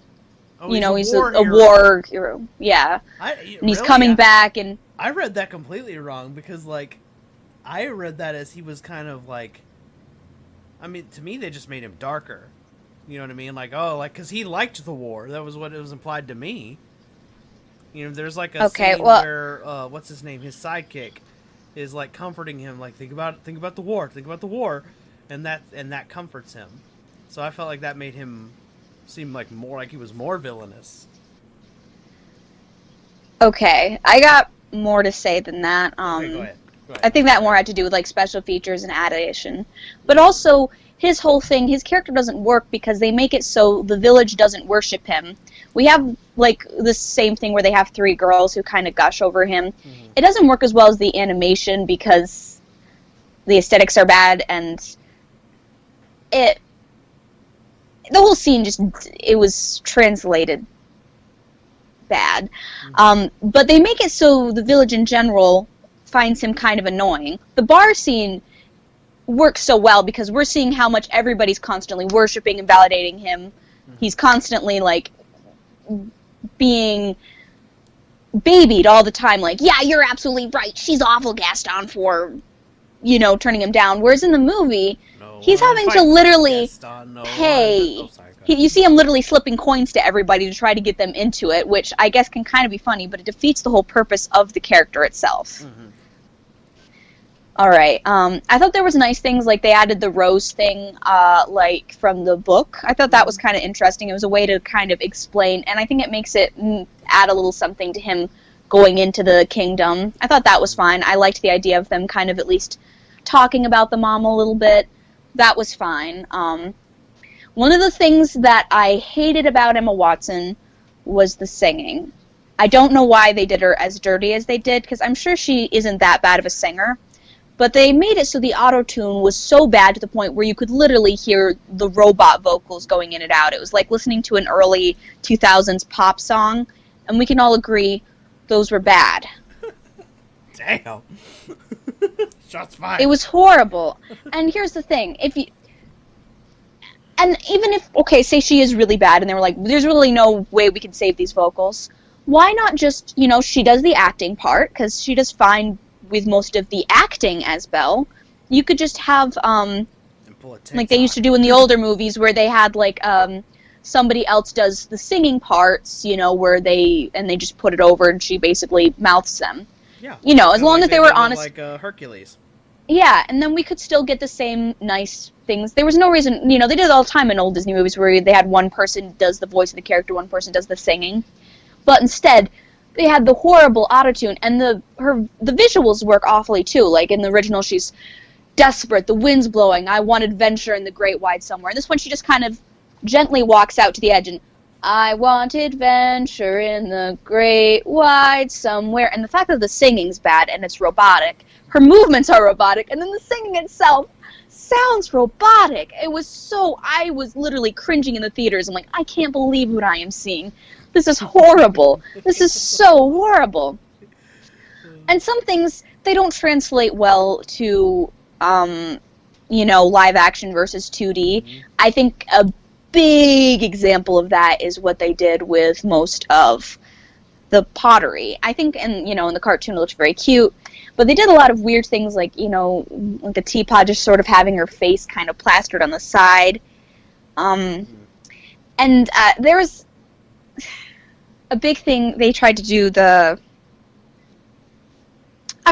Yeah. And he's coming back, and... I read that completely wrong, because, like, I read that as he was kind of, like... I mean, to me, they just made him darker. You know what I mean? Like, because he liked the war. That was what it was implied to me. There's, like, a scene where, what's his name? His sidekick is like comforting him, like think about the war, and that comforts him. So I felt like that made him seem like he was more villainous. Okay, I got more to say than that. Okay, go ahead. I think that more had to do with like special features and addition, but also his whole thing, his character doesn't work because they make it so the village doesn't worship him. We have like the same thing where they have 3 girls who kind of gush over him. Mm-hmm. It doesn't work as well as the animation because the aesthetics are bad, and the whole scene it was translated bad. Mm-hmm. But they make it so the village in general finds him kind of annoying. The bar scene works so well because we're seeing how much everybody's constantly worshiping and validating him. Mm-hmm. He's constantly like being babied all the time, like, yeah, you're absolutely right, she's awful, Gaston, for turning him down. Whereas in the movie, he's having to literally pay. You see him literally slipping coins to everybody to try to get them into it, which I guess can kind of be funny, but it defeats the whole purpose of the character itself. Mm-hmm. All right. I thought there was nice things, like they added the rose thing, like from the book. I thought that was kind of interesting. It was a way to kind of explain, and I think it makes it add a little something to him going into the kingdom. I thought that was fine. I liked the idea of them kind of at least talking about the mom a little bit. That was fine. One of the things that I hated about Emma Watson was the singing. I don't know why they did her as dirty as they did, because I'm sure she isn't that bad of a singer. But they made it so the auto-tune was so bad to the point where you could literally hear the robot vocals going in and out. It was like listening to an early 2000s pop song, and we can all agree those were bad. Damn. Shots fired. It was horrible. And here's the thing. And even if, okay, say she is really bad, and they were like, there's really no way we can save these vocals, why not just, she does the acting part, because she does fine with most of the acting as Belle. You could just have, like they used to do in the older movies, where they had, like, somebody else does the singing parts, where they just put it over, and she basically mouths them. Yeah. As long as they were honest. Like Hercules. Yeah, and then we could still get the same nice things. There was no reason, they did it all the time in old Disney movies where they had one person does the voice of the character, one person does the singing. But instead, they had the horrible autotune, and the visuals work awfully too. Like in the original, she's desperate, the wind's blowing, I want adventure in the great wide somewhere. And this one, she just kind of gently walks out to the edge and, I want adventure in the great wide somewhere. And the fact that the singing's bad and it's robotic, her movements are robotic, and then the singing itself sounds robotic. I was literally cringing in the theaters. I'm like, I can't believe what I am seeing. This is horrible. This is so horrible. And some things, they don't translate well to, live action versus 2D. Mm-hmm. I think a big example of that is what they did with most of the pottery. I think, in the cartoon it looked very cute, but they did a lot of weird things, like, like the teapot just sort of having her face kind of plastered on the side. And there was a big thing they tried to do, I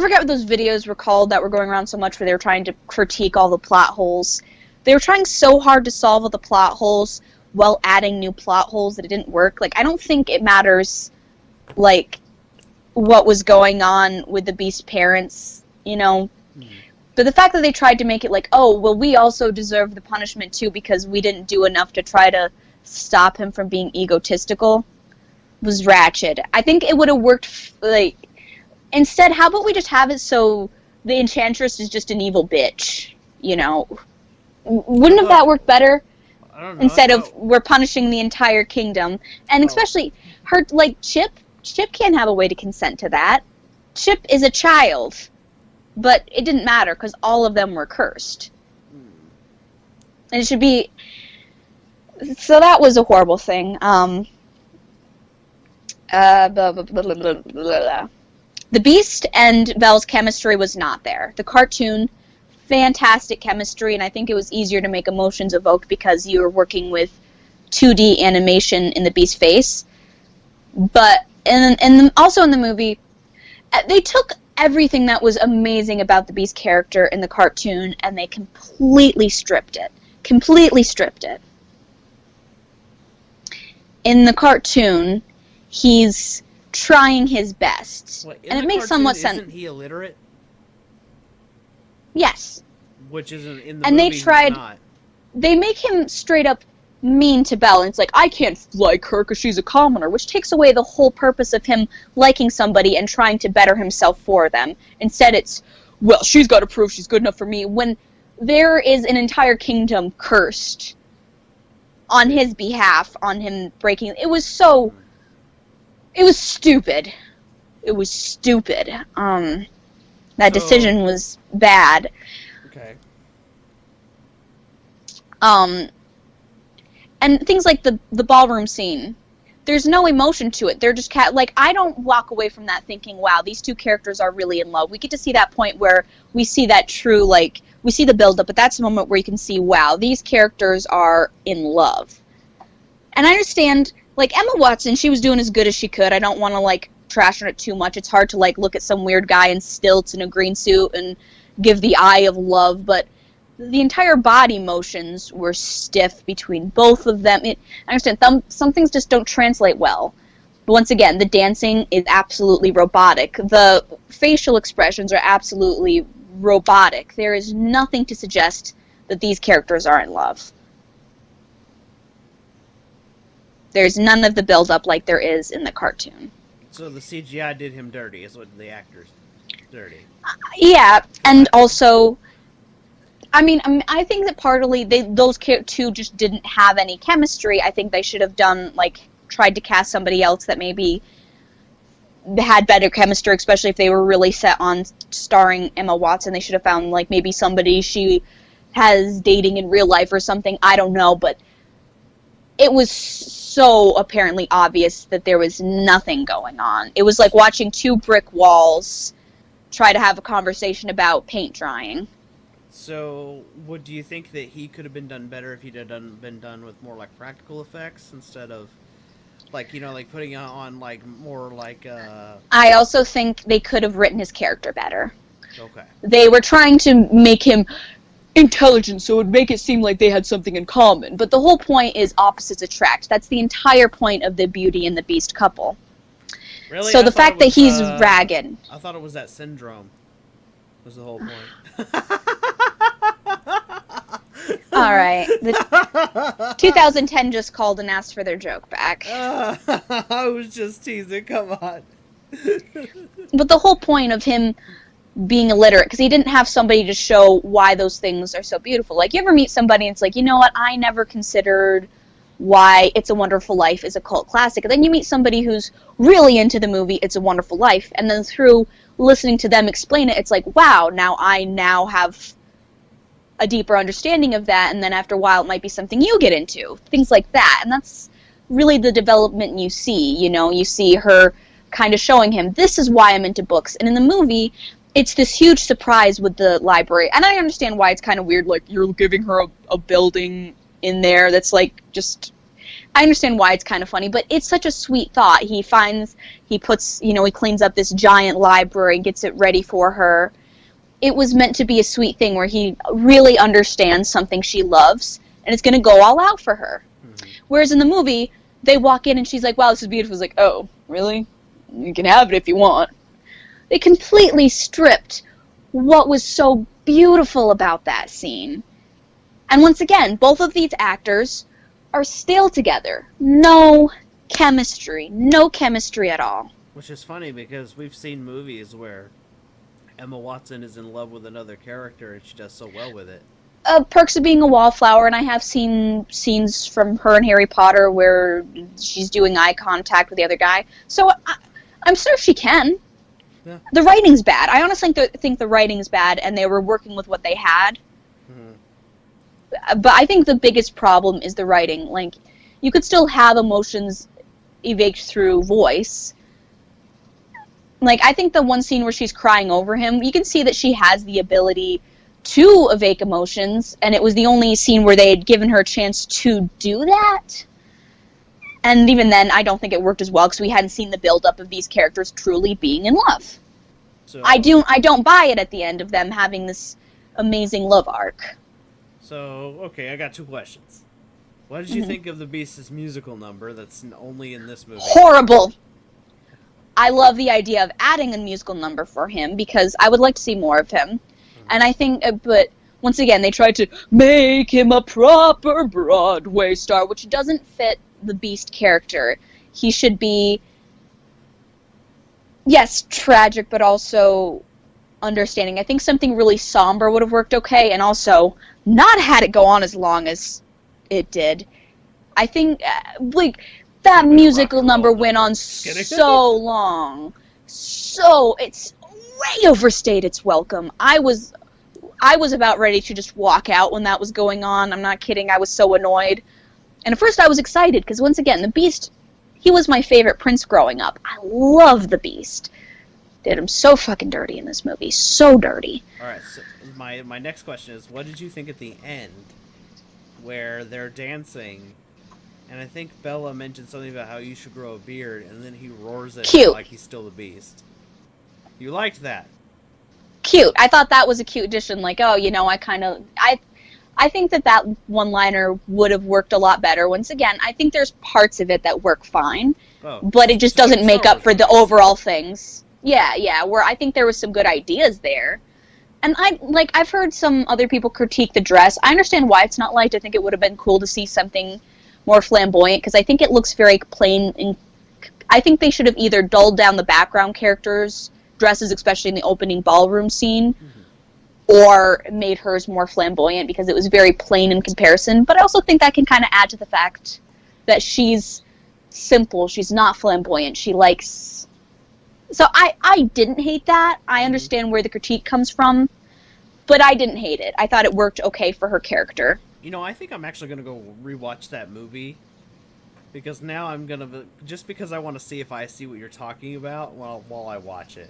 forgot what those videos were called that were going around so much, where they were trying to critique all the plot holes. They were trying so hard to solve all the plot holes while adding new plot holes that it didn't work. Like, I don't think it matters, like, what was going on with the Beast's parents, But the fact that they tried to make it like, oh, well, we also deserve the punishment too because we didn't do enough to try to stop him from being egotistical was ratchet. I think it would have worked, like, instead, how about we just have it so the Enchantress is just an evil bitch, Wouldn't have that worked better? I don't know. Instead of we're punishing the entire kingdom. And especially her, like, Chip can't have a way to consent to that. Chip is a child. But it didn't matter because all of them were cursed. And it should be... So that was a horrible thing. The Beast and Belle's chemistry was not there. The cartoon... fantastic chemistry, and I think it was easier to make emotions evoked because you were working with 2D animation in the Beast's face. But also in the movie, they took everything that was amazing about the Beast character in the cartoon, and they completely stripped it. Completely stripped it. In the cartoon, he's trying his best. What, and it makes somewhat sense. Isn't he illiterate? Yes. Which isn't in the and movie. they tried. He's not. They make him straight up mean to Belle, and it's like, I can't like her because she's a commoner, which takes away the whole purpose of him liking somebody and trying to better himself for them. Instead, it's, well, she's got to prove she's good enough for me, when there is an entire kingdom cursed on his behalf, on him breaking. It was stupid. It was stupid. That decision was bad. Okay. And things like the ballroom scene, there's no emotion to it. They're just I don't walk away from that thinking, wow, these two characters are really in love. We get to see that point where we see that true, we see the build-up, but that's the moment where you can see, wow, these characters are in love. And I understand, Emma Watson, she was doing as good as she could. I don't want to, trash on it too much. It's hard to, look at some weird guy in stilts in a green suit and give the eye of love, but the entire body motions were stiff between both of them. I understand some things just don't translate well. But once again, the dancing is absolutely robotic. The facial expressions are absolutely robotic. There is nothing to suggest that these characters are in love. There's none of the build-up like there is in the cartoon. So the CGI did him dirty, is what the actors dirty. Yeah, and also, I think that partly those two just didn't have any chemistry. I think they should have done, tried to cast somebody else that maybe had better chemistry, especially if they were really set on starring Emma Watson. They should have found, maybe somebody she has dating in real life or something. I don't know, but it was so apparently obvious that there was nothing going on. It was like watching two brick walls try to have a conversation about paint drying. So, do you think that he could have been done better if he'd have been done with more practical effects instead of putting on more I also think they could have written his character better. Okay. They were trying to make him intelligent, so it would make it seem like they had something in common. But the whole point is opposites attract. That's the entire point of the Beauty and the Beast couple. Really? So the fact that he's ragged. I thought it was that syndrome was the whole point. Alright. 2010 just called and asked for their joke back. I was just teasing, come on. But the whole point of him being illiterate, because he didn't have somebody to show why those things are so beautiful. You ever meet somebody and it's like, you know what, I never considered why It's a Wonderful Life is a cult classic. And then you meet somebody who's really into the movie It's a Wonderful Life, and then through listening to them explain it, it's like, wow, I have a deeper understanding of that, and then after a while it might be something you get into. Things like that. And that's really the development you see. You see her kind of showing him, this is why I'm into books. And in the movie, it's this huge surprise with the library. And I understand why it's kind of weird, you're giving her a building in there that's just... I understand why it's kind of funny, but it's such a sweet thought. He cleans up this giant library and gets it ready for her. It was meant to be a sweet thing where he really understands something she loves, and it's going to go all out for her. Mm-hmm. Whereas in the movie, they walk in and she's like, wow, this is beautiful. It's like, oh, really? You can have it if you want. They completely stripped what was so beautiful about that scene. And once again, both of these actors are still together. No chemistry at all. Which is funny because we've seen movies where Emma Watson is in love with another character and she does so well with it. Perks of Being a Wallflower, and I have seen scenes from her and Harry Potter where she's doing eye contact with the other guy. So I'm sure she can. Yeah. The writing's bad. I honestly think the writing's bad, and they were working with what they had. Mm-hmm. But I think the biggest problem is the writing. You could still have emotions evoked through voice. I think the one scene where she's crying over him, you can see that she has the ability to evoke emotions, and it was the only scene where they had given her a chance to do that. And even then, I don't think it worked as well, because we hadn't seen the build-up of these characters truly being in love. So I don't buy it at the end of them having this amazing love arc. So, okay, I got 2 questions. What did you think of the Beast's musical number that's only in this movie? Horrible. I love the idea of adding a musical number for him because I would like to see more of him. And I think, but once again, they tried to make him a proper Broadway star, which doesn't fit the Beast character. He should be, yes, tragic, but also understanding. I think something really somber would have worked okay, and also not had it go on as long as it did. I think, that musical number went on so long. So, it's way overstayed its welcome. I was about ready to just walk out when that was going on. I'm not kidding. I was so annoyed. And at first I was excited, because once again, the Beast, he was my favorite prince growing up. I love the Beast. Did him so fucking dirty in this movie. So dirty. Alright, so my next question is, what did you think at the end, where they're dancing, and I think Bella mentioned something about how you should grow a beard, and then he roars at him like he's still the Beast. You liked that? Cute. I thought that was a cute addition. Like, oh, I think that one-liner would have worked a lot better. Once again, I think there's parts of it that work fine, but it just doesn't make up for the overall things. Yeah, where I think there was some good ideas there. And I've heard some other people critique the dress. I understand why it's not liked. I think it would have been cool to see something more flamboyant, because I think it looks very plain, and I think they should have either dulled down the background characters' dresses, especially in the opening ballroom scene, or made hers more flamboyant, because it was very plain in comparison. But I also think that can kind of add to the fact that she's simple, she's not flamboyant, she likes... So I didn't hate that. I understand where the critique comes from, but I didn't hate it. I thought it worked okay for her character. You know, I think I'm actually going to go rewatch that movie, because now I'm going to... Just because I want to see if I see what you're talking about while I watch it.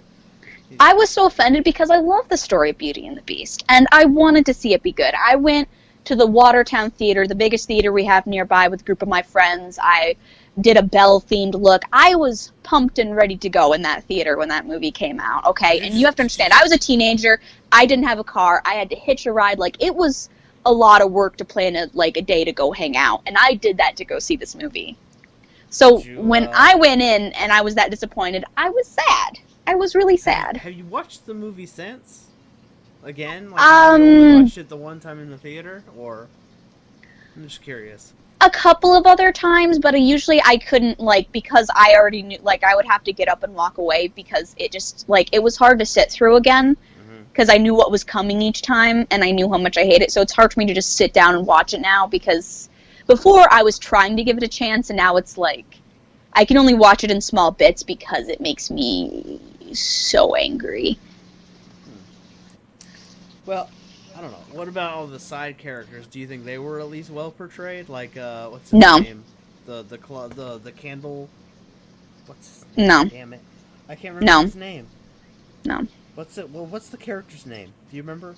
I was so offended because I love the story of Beauty and the Beast, and I wanted to see it be good. I went to the Watertown Theater, the biggest theater we have nearby, with a group of my friends. I did a Belle-themed look. I was pumped and ready to go in that theater when that movie came out, okay? And you have to understand, I was a teenager. I didn't have a car. I had to hitch a ride. Like, it was a lot of work to plan a day to go hang out, and I did that to go see this movie. So when I went in and I was that disappointed, I was sad. I was really sad. Have you watched the movie since? Again? Like, have you only watched it the one time in the theater? Or... I'm just curious. A couple of other times, but usually I couldn't, because I already knew, I would have to get up and walk away, because it just, it was hard to sit through again, because I knew what was coming each time, and I knew how much I hate it, so it's hard for me to just sit down and watch it now, because before I was trying to give it a chance, and now it's I can only watch it in small bits because it makes me so angry. Well, I don't know. What about all the side characters? Do you think they were at least well portrayed? Like, what's his name? The candle... What's his name? No. Damn it. I can't remember his name. No. What's the character's name? Do you remember?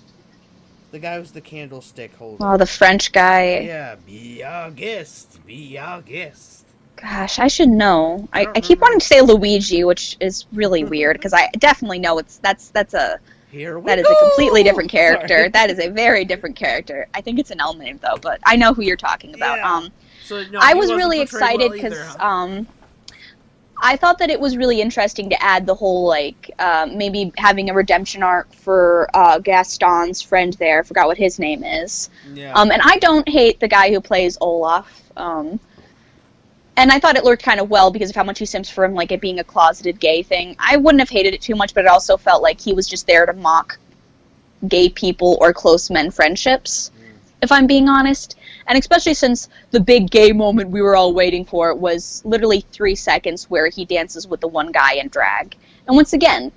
The guy who's the candlestick holder. Oh, the French guy. Yeah, be our guest. Be our guest. Gosh, I should know. I keep wanting to say Luigi, which is really weird, because I definitely know that's a... That is a completely different character. Sorry. That is a very different character. I think it's an L name, though, but I know who you're talking about. Yeah. So, no, I was really excited because I thought that it was really interesting to add the whole, maybe having a redemption arc for Gaston's friend there. I forgot what his name is. Yeah. And I don't hate the guy who plays Olaf. And I thought it worked kind of well because of how much he simps for him, it being a closeted gay thing. I wouldn't have hated it too much, but it also felt like he was just there to mock gay people or close men friendships, if I'm being honest. And especially since the big gay moment we were all waiting for was literally 3 seconds where he dances with the one guy in drag. And once again,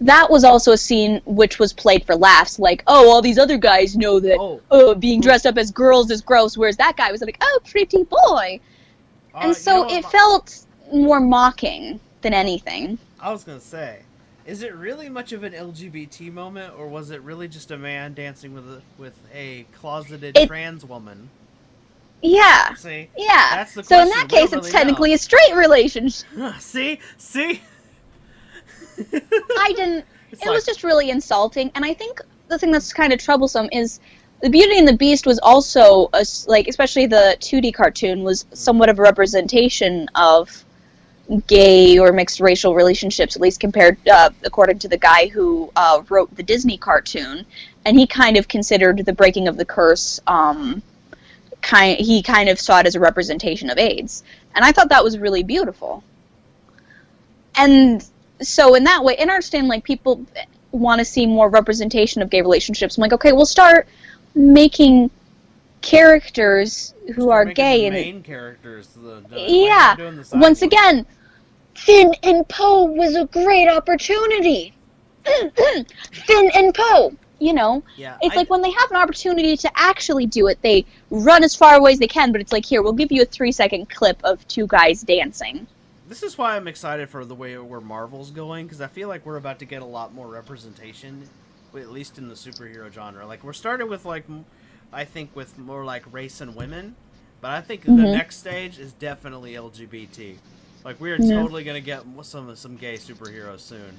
that was also a scene which was played for laughs, all these other guys know that being dressed up as girls is gross, whereas that guy was oh, pretty boy. And so it felt more mocking than anything. I was going to say, is it really much of an LGBT moment, or was it really just a man dancing with a closeted trans woman? Yeah. See? Yeah. That's the so question. In that case, it's technically a straight relationship. See? I didn't... It was just really insulting, and I think the thing that's kind of troublesome is the Beauty and the Beast was also, especially the 2D cartoon, was somewhat of a representation of gay or mixed racial relationships, at least compared, according to the guy who wrote the Disney cartoon, and he kind of considered the breaking of the curse, he kind of saw it as a representation of AIDS, and I thought that was really beautiful. And so in that way, and I understand, like, people want to see more representation of gay relationships. I'm like, okay, we'll start making characters who are gay, the main and characters. Yeah. Once again, Finn and Poe was a great opportunity. Finn and Poe. You know, Yeah, it's like when they have an opportunity to actually do it, they run as far away as they can, but it's like, here, we'll give you a 3-second clip of two guys dancing. This is why I'm excited for the way where Marvel's going, because I feel like we're about to get a lot more representation, at least in the superhero genre. Like, we're starting with, like, I think with more, like, race and women, but I think the next stage is definitely LGBT. Like, we are totally going to get some gay superheroes soon.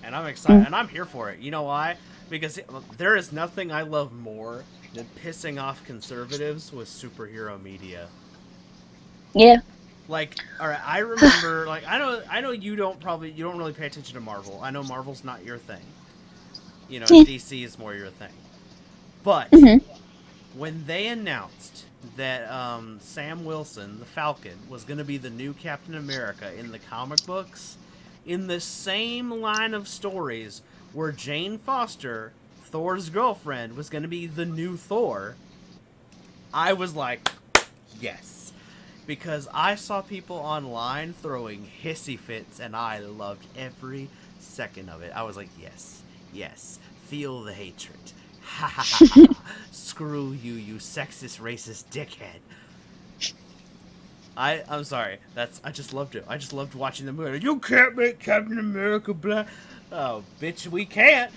And I'm excited, and I'm here for it. You know why? Because there is nothing I love more than pissing off conservatives with superhero media. Yeah. Like, all right, I remember, like, I know you don't really pay attention to Marvel. I know Marvel's not your thing. You know, DC is more your thing. But when they announced that Sam Wilson, the Falcon, was going to be the new Captain America in the comic books, in the same line of stories where Jane Foster, Thor's girlfriend, was going to be the new Thor, I was like, yes. Because I saw people online throwing hissy fits, and I loved every second of it. I was like, yes, yes, feel the hatred. Ha ha ha ha. Screw you, you sexist, racist dickhead. I'm sorry. I just loved it. I just loved watching the movie. You can't make Captain America black. Oh, bitch, we can't.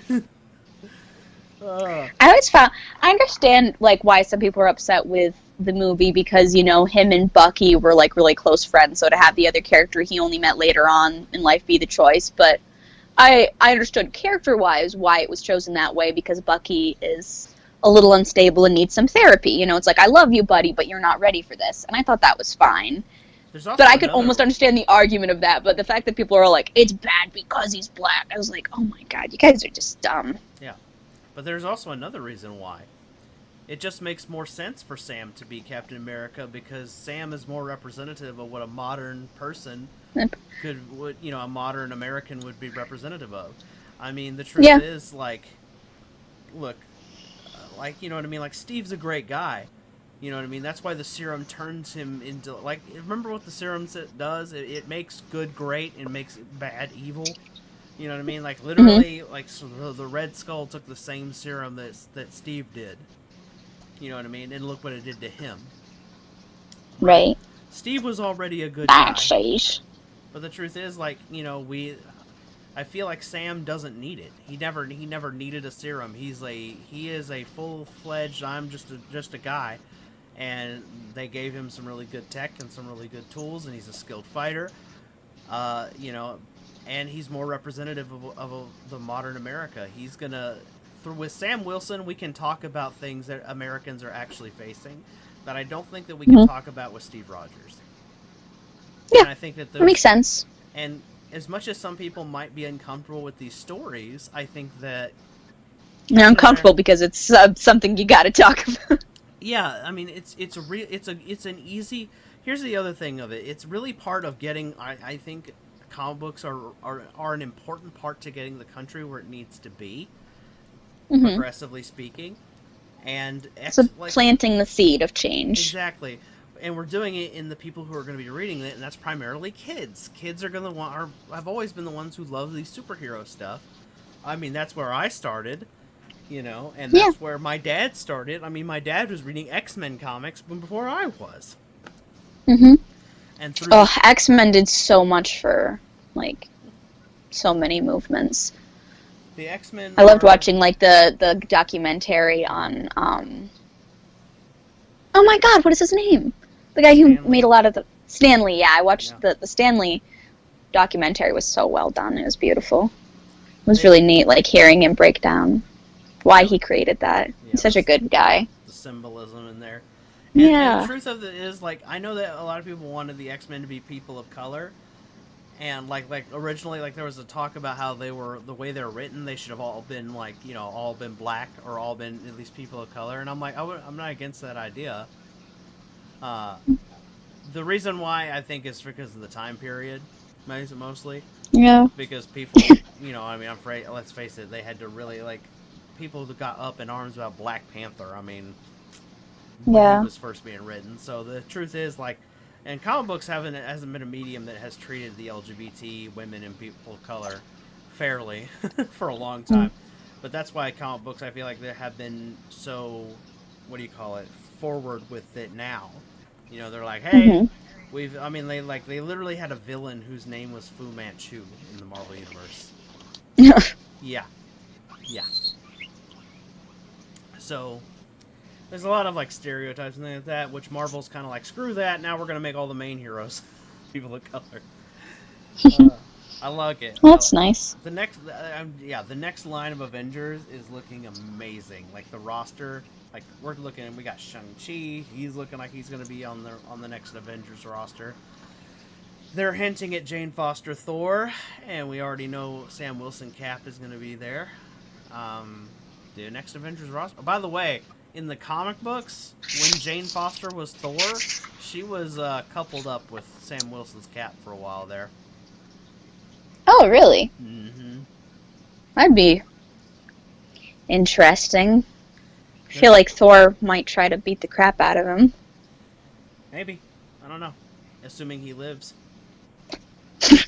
I understand, like, why some people are upset with the movie, because, you know, him and Bucky were, like, really close friends, so to have the other character he only met later on in life be the choice, but I understood character-wise why it was chosen that way, because Bucky is a little unstable and needs some therapy. You know, it's like, I love you, buddy, but you're not ready for this, and I thought that was fine. But I could almost understand the argument of that, but the fact that people are like, it's bad because he's black, I was like, oh my god, you guys are just dumb. Yeah. But there's also another reason why. It just makes more sense for Sam to be Captain America, because Sam is more representative of what a modern person a modern American would be representative of. I mean, the truth is, like, look, like, you know what I mean? Like, Steve's a great guy. You know what I mean? That's why the serum turns him into, like, remember what the serum does? It makes good great and makes bad evil. You know what I mean? Like, literally, like, so the Red Skull took the same serum that Steve did. You know what I mean? And look what it did to him. Right. Steve was already a good guy. Backstage. But the truth is, like, you know, I feel like Sam doesn't need it. He never needed a serum. He is a full-fledged, I'm just a guy. And they gave him some really good tech and some really good tools, and he's a skilled fighter. You know, and he's more representative of the modern America. He's gonna, with Sam Wilson, we can talk about things that Americans are actually facing that I don't think that we can talk about with Steve Rogers. Yeah, and I think that makes sense. And as much as some people might be uncomfortable with these stories, I think that I'm uncomfortable because it's something you got to talk about. Yeah, I mean, it's an easy. Here's the other thing of it. It's really part of getting. I think comic books are an important part to getting the country where it needs to be, progressively speaking, and planting the seed of change. Exactly, and we're doing it in the people who are going to be reading it, and that's primarily kids. Kids are going to have always been the ones who love these superhero stuff. I mean, that's where I started. You know, and that's where my dad started. I mean, my dad was reading X-Men comics before I was. And X-Men did so much for, like, so many movements. The X-Men. I loved watching, like, the documentary on, oh my god, what is his name? The guy who made a lot of the... Stanley, yeah. I watched the Stanley documentary. Was so well done. It was beautiful. was really neat, like hearing him break down why he created that. Yeah, He's such a good guy. The symbolism in there. And the truth of it is, like, I know that a lot of people wanted the X-Men to be people of color, and like originally, like there was a talk about how they were, the way they're written, they should have all been like, you know, all been black or all been at least people of color. And I'm like, I'm not against that idea. The reason why I think is because of the time period, mostly. Yeah. Because people, you know, I mean, I'm afraid. Let's face it, they had to really like people who got up in arms about Black Panther. I mean, when he was first being written. So the truth is, like, and comic books hasn't been a medium that has treated the LGBT, women, and people of color fairly for a long time. But that's why comic books, I feel like, they have been so, what do you call it, forward with it now. You know, they're like, hey, they literally had a villain whose name was Fu Manchu in the Marvel Universe. Yeah. So there's a lot of like stereotypes and things like that, which Marvel's kind of like, screw that. Now we're gonna make all the main heroes people of color. I like it. Well, that's nice. The next line of Avengers is looking amazing. Like the roster, like we're looking, we got Shang-Chi. He's looking like he's gonna be on the next Avengers roster. They're hinting at Jane Foster Thor, and we already know Sam Wilson Cap is gonna be there. The next Avengers roster. Oh, by the way, in the comic books, when Jane Foster was Thor, she was coupled up with Sam Wilson's Cap for a while there. Oh, really? Mm-hmm. That'd be interesting. I feel like Thor might try to beat the crap out of him. Maybe. I don't know. Assuming he lives. I'm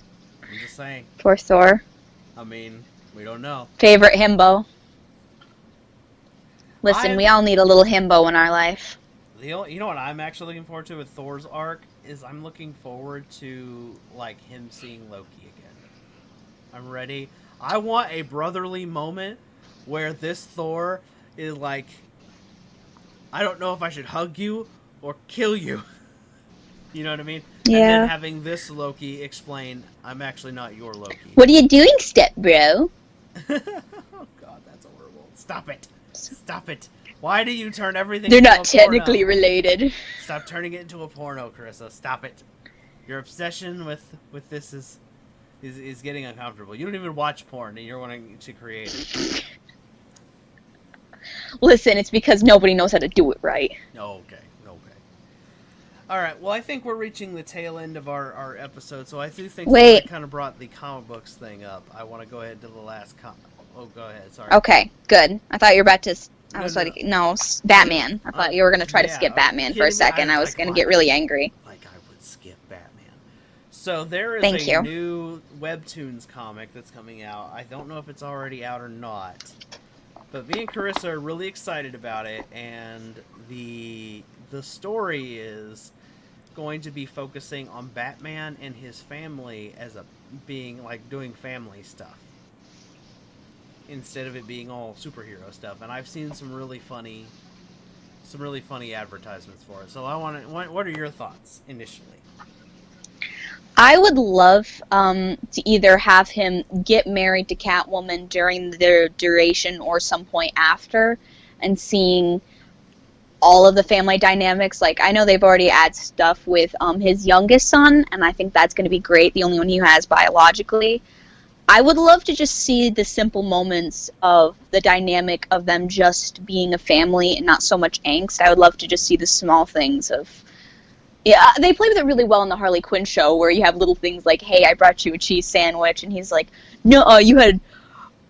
just saying. Poor Thor. I mean, we don't know. Favorite himbo. Listen, we all need a little himbo in our life. You know what I'm actually looking forward to with Thor's arc is I'm looking forward to like him seeing Loki again. I'm ready. I want a brotherly moment where this Thor is like, I don't know if I should hug you or kill you. You know what I mean? Yeah. And then having this Loki explain, I'm actually not your Loki. What are you doing, step bro? Oh God, that's horrible. Stop it. Stop it. Why do you turn everything They're into not a porno? technically related. Stop turning it into a porno, Carissa. Stop it. Your obsession with this is getting uncomfortable. You don't even watch porn and you're wanting to create it. Listen, it's because nobody knows how to do it right. Okay. Alright, well I think we're reaching the tail end of our episode, so I do think that kind of brought the comic books thing up. I want to go ahead to the last Oh, go ahead, sorry. Okay, good. I thought you were about to... Batman. I thought you were going to try to skip Batman for a second. I was going to get really angry. Like I would skip Batman. So there is a new Webtoons comic that's coming out. I don't know if it's already out or not. But me and Carissa are really excited about it, and the story is going to be focusing on Batman and his family as being like doing family stuff instead of it being all superhero stuff. And I've seen some really funny advertisements for it. So what are your thoughts initially? I would love to either have him get married to Catwoman during their duration or some point after, and seeing all of the family dynamics. Like, I know they've already added stuff with his youngest son, and I think that's going to be great, the only one he has biologically. I would love to just see the simple moments of the dynamic of them just being a family and not so much angst. I would love to just see the small things of... Yeah, they play with it really well in the Harley Quinn show, where you have little things like, hey, I brought you a cheese sandwich, and he's like, no, you had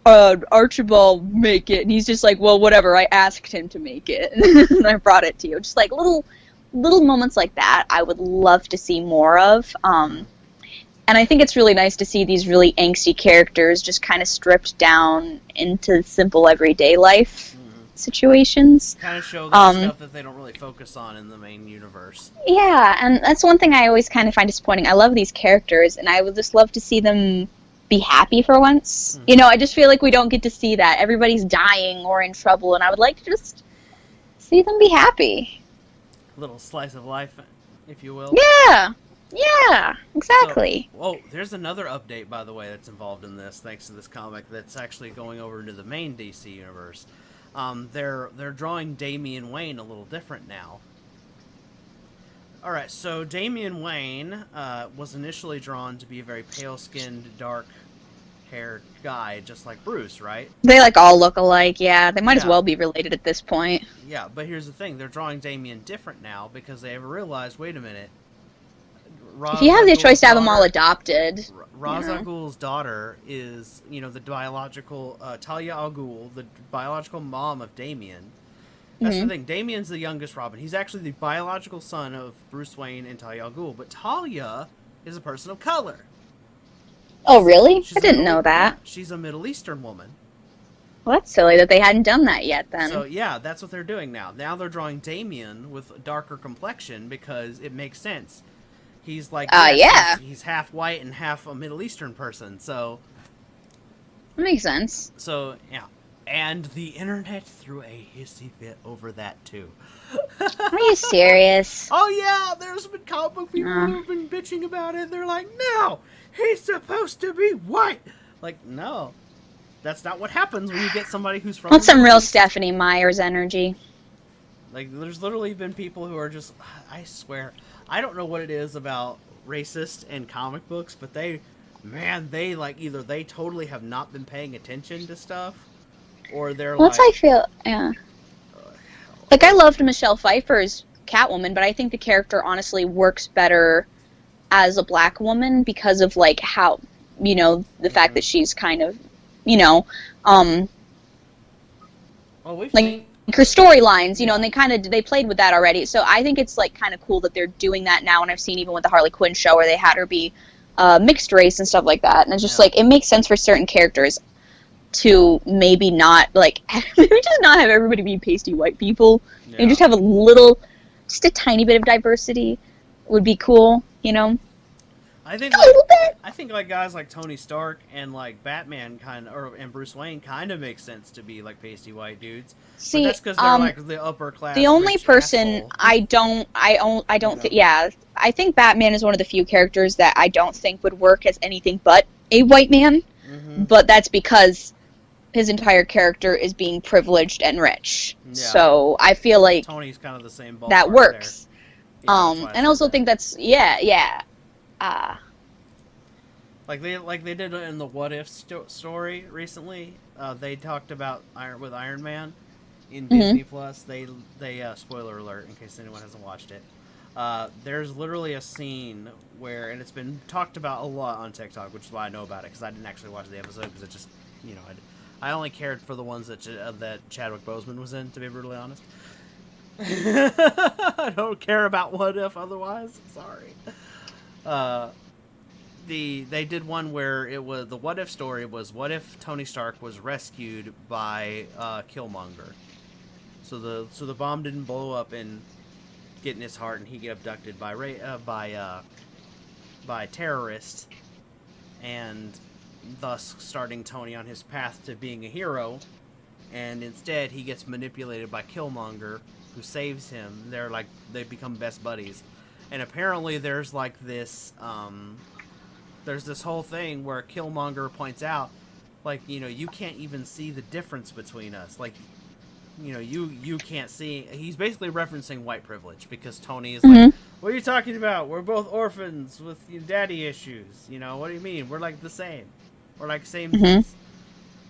Archibald make it, and he's just like, well, whatever, I asked him to make it, and I brought it to you. Just like little moments like that I would love to see more of. And I think it's really nice to see these really angsty characters just kind of stripped down into simple everyday life situations. Kind of show that stuff that they don't really focus on in the main universe. Yeah, and that's one thing I always kind of find disappointing. I love these characters, and I would just love to see them be happy for once. Mm-hmm. You know, I just feel like we don't get to see that. Everybody's dying or in trouble, and I would like to just see them be happy. A little slice of life, if you will. Yeah. Yeah, exactly. So, there's another update, by the way, that's involved in this, thanks to this comic, that's actually going over into the main DC universe. They're drawing Damian Wayne a little different now. All right, so Damian Wayne was initially drawn to be a very pale-skinned, dark-haired guy, just like Bruce, right? They like all look alike. Yeah, they might as Yeah. well be related at this point. Yeah, but here's the thing: they're drawing Damian different now because they have realized, wait a minute, If you have the choice to have them all adopted, Ra's you know. al Ghul's daughter is, the biological Talia al Ghul, the biological mom of Damian. That's the thing. Damian's the youngest Robin. He's actually the biological son of Bruce Wayne and Talia al Ghul. But Talia is a person of color. Oh, really? She's I didn't know that. She's a Middle Eastern woman. Well, that's silly that they hadn't done that yet, then. So, yeah, that's what they're doing now. Now they're drawing Damian with a darker complexion because it makes sense. He's like, yeah. he's half white and half a Middle Eastern person, so... That makes sense. So, yeah. And the internet threw a hissy fit over that, too. Are you serious? Oh, yeah, there's been comic book people who've been bitching about it. They're like, no, he's supposed to be white. Like, no. That's not what happens when you get somebody who's from... That's some real Stephanie Myers energy. Like, there's literally been people who are just... I swear... I don't know what it is about racist and comic books, but they like either they totally have not been paying attention to stuff, or they're Well, that's like... how I feel, yeah. Like, I loved Michelle Pfeiffer's Catwoman, but I think the character honestly works better as a black woman because of, like, how, the fact that she's kind of, Well, we've like, seen... her storylines, and they played with that already. So I think it's like kind of cool that they're doing that now. And I've seen even with the Harley Quinn show where they had her be mixed race and stuff like that. And it's just like it makes sense for certain characters to maybe not like maybe just not have everybody be pasty white people. Yeah. And just have just a tiny bit of diversity would be cool. I think A little bit. I think like guys like Tony Stark and like Batman and Bruce Wayne kind of make sense to be like pasty white dudes. See, but that's because they're like the upper class. the only rich person asshole. I don't think, yeah, I think Batman is one of the few characters that I don't think would work as anything but a white man. Mm-hmm. But that's because his entire character is being privileged and rich. Yeah. So I feel like Tony's kind of the same ballpark that works. There. Yeah, that's why And I also think that's yeah. Like they did in the What If story recently. They talked about Iron Man in Disney Plus. They spoiler alert in case anyone hasn't watched it. There's literally a scene where, and it's been talked about a lot on TikTok, which is why I know about it because I didn't actually watch the episode because it just I only cared for the ones that Chadwick Boseman was in, to be brutally honest. I don't care about What If otherwise. Sorry. They did one where it was the What If story was what if Tony Stark was rescued by Killmonger. So the bomb didn't blow up and get in his heart and he get abducted by terrorists, and thus starting Tony on his path to being a hero. And instead he gets manipulated by Killmonger, who saves him. They become best buddies. And apparently there's like this there's this whole thing where Killmonger points out, like, you can't even see the difference between us. Like, you can't see. He's basically referencing white privilege because Tony is like, what are you talking about? We're both orphans with daddy issues. What do you mean? We're like the same. We're like same things.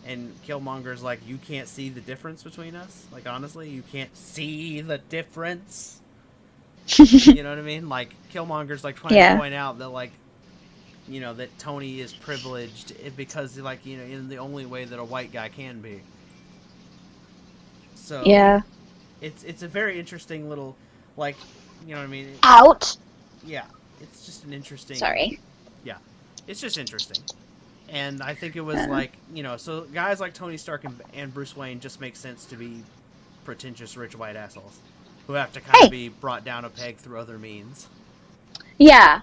And Killmonger's like, you can't see the difference between us? Like, honestly, you can't see the difference? You know what I mean? Like, Killmonger's like trying to point out that, like, that Tony is privileged because, like, in the only way that a white guy can be. So Yeah. It's a very interesting little, like, you know what I mean? Out. Yeah, it's just an interesting. Sorry. Yeah, it's just interesting, and I think it was like, so guys like Tony Stark and Bruce Wayne just make sense to be pretentious rich white assholes who have to kind of be brought down a peg through other means. Yeah.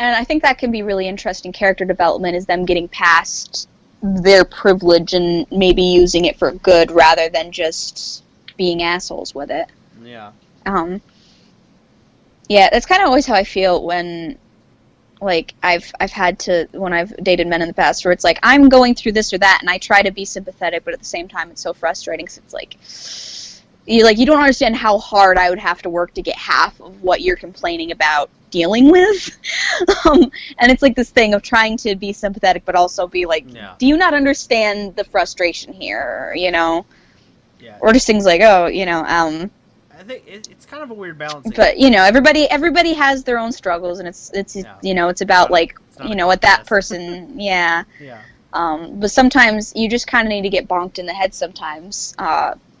And I think that can be really interesting character development, is them getting past their privilege and maybe using it for good rather than just being assholes with it. Yeah. Yeah, that's kind of always how I feel when, like, I've had to, when I've dated men in the past, where it's like, I'm going through this or that, and I try to be sympathetic, but at the same time, it's so frustrating, because it's like, you don't understand how hard I would have to work to get half of what you're complaining about dealing with. And it's like this thing of trying to be sympathetic, but also be like, do you not understand the frustration here, you know? Yeah. Or just things like, oh, you know, I think it's kind of a weird balance. but you know, everybody has their own struggles, and it's you know, it's about like, you know, what that person, yeah. Yeah. But sometimes you just kind of need to get bonked in the head sometimes,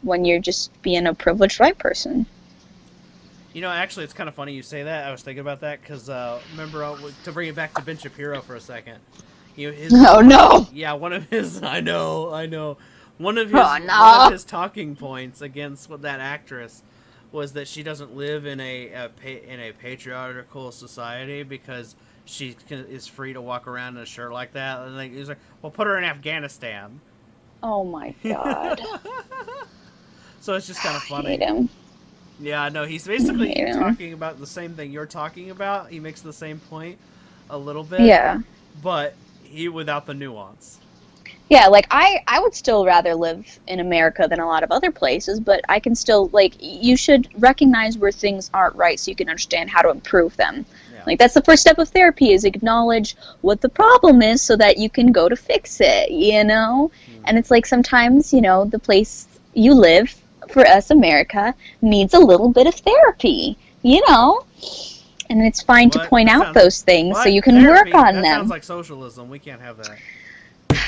when you're just being a privileged white person. You know, actually, it's kind of funny you say that. I was thinking about that because remember, to bring it back to Ben Shapiro for a second. You know, Oh no! Yeah, one of his. I know. One of his talking points against that actress was that she doesn't live in a patriarchal society because she is free to walk around in a shirt like that. And he's like, well, put her in Afghanistan. Oh my god. So it's just kind of funny. I hate him. Yeah, no, he's basically talking about the same thing you're talking about. He makes the same point a little bit. Yeah. But he without the nuance. Yeah, like, I would still rather live in America than a lot of other places, but I can still, like, you should recognize where things aren't right so you can understand how to improve them. Yeah. Like, that's the first step of therapy, is acknowledge what the problem is so that you can go to fix it, you know? And it's like sometimes, you know, the place you live, for us, America, needs a little bit of therapy, you know? And it's fine to point out those things so you can work on them. That sounds like socialism. We can't have that.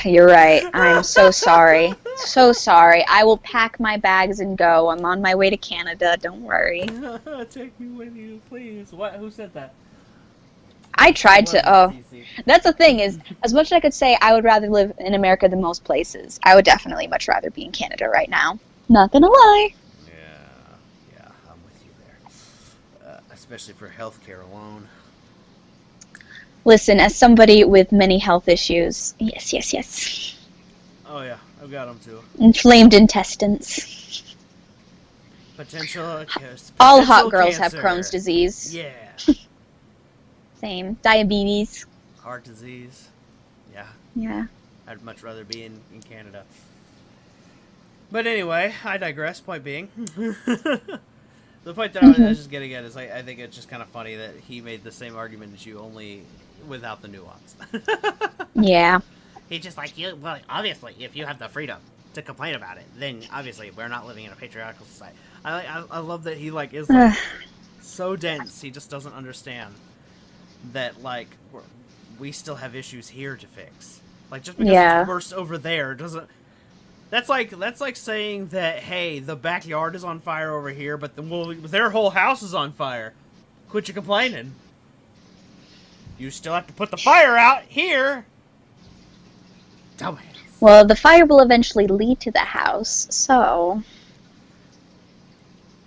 You're right. I'm so sorry. So sorry. I will pack my bags and go. I'm on my way to Canada. Don't worry. Take me with you, please. What? Who said that? I tried to. Oh, that's the thing is, as much as I could say I would rather live in America than most places, I would definitely much rather be in Canada right now. Not gonna lie. Yeah, I'm with you there. Especially for healthcare alone. Listen, as somebody with many health issues, yes. Oh yeah, I've got them too. Inflamed intestines. Potential all hot girls cancer. Have Crohn's disease. Yeah. Same. Diabetes. Heart disease. Yeah. Yeah. I'd much rather be in Canada. But anyway, I digress. Point being. The point that I was just getting at is I think it's just kind of funny that he made the same argument as you, only without the nuance. Yeah. He's just like, you. Well, obviously, if you have the freedom to complain about it, then obviously we're not living in a patriarchal society. I love that he is so dense. He just doesn't understand that we still have issues here to fix. Like, just because it's worse over there doesn't. That's like saying that, hey, the backyard is on fire over here, but their whole house is on fire. Quit your complaining. You still have to put the fire out here. Dumbass. Well, the fire will eventually lead to the house, so.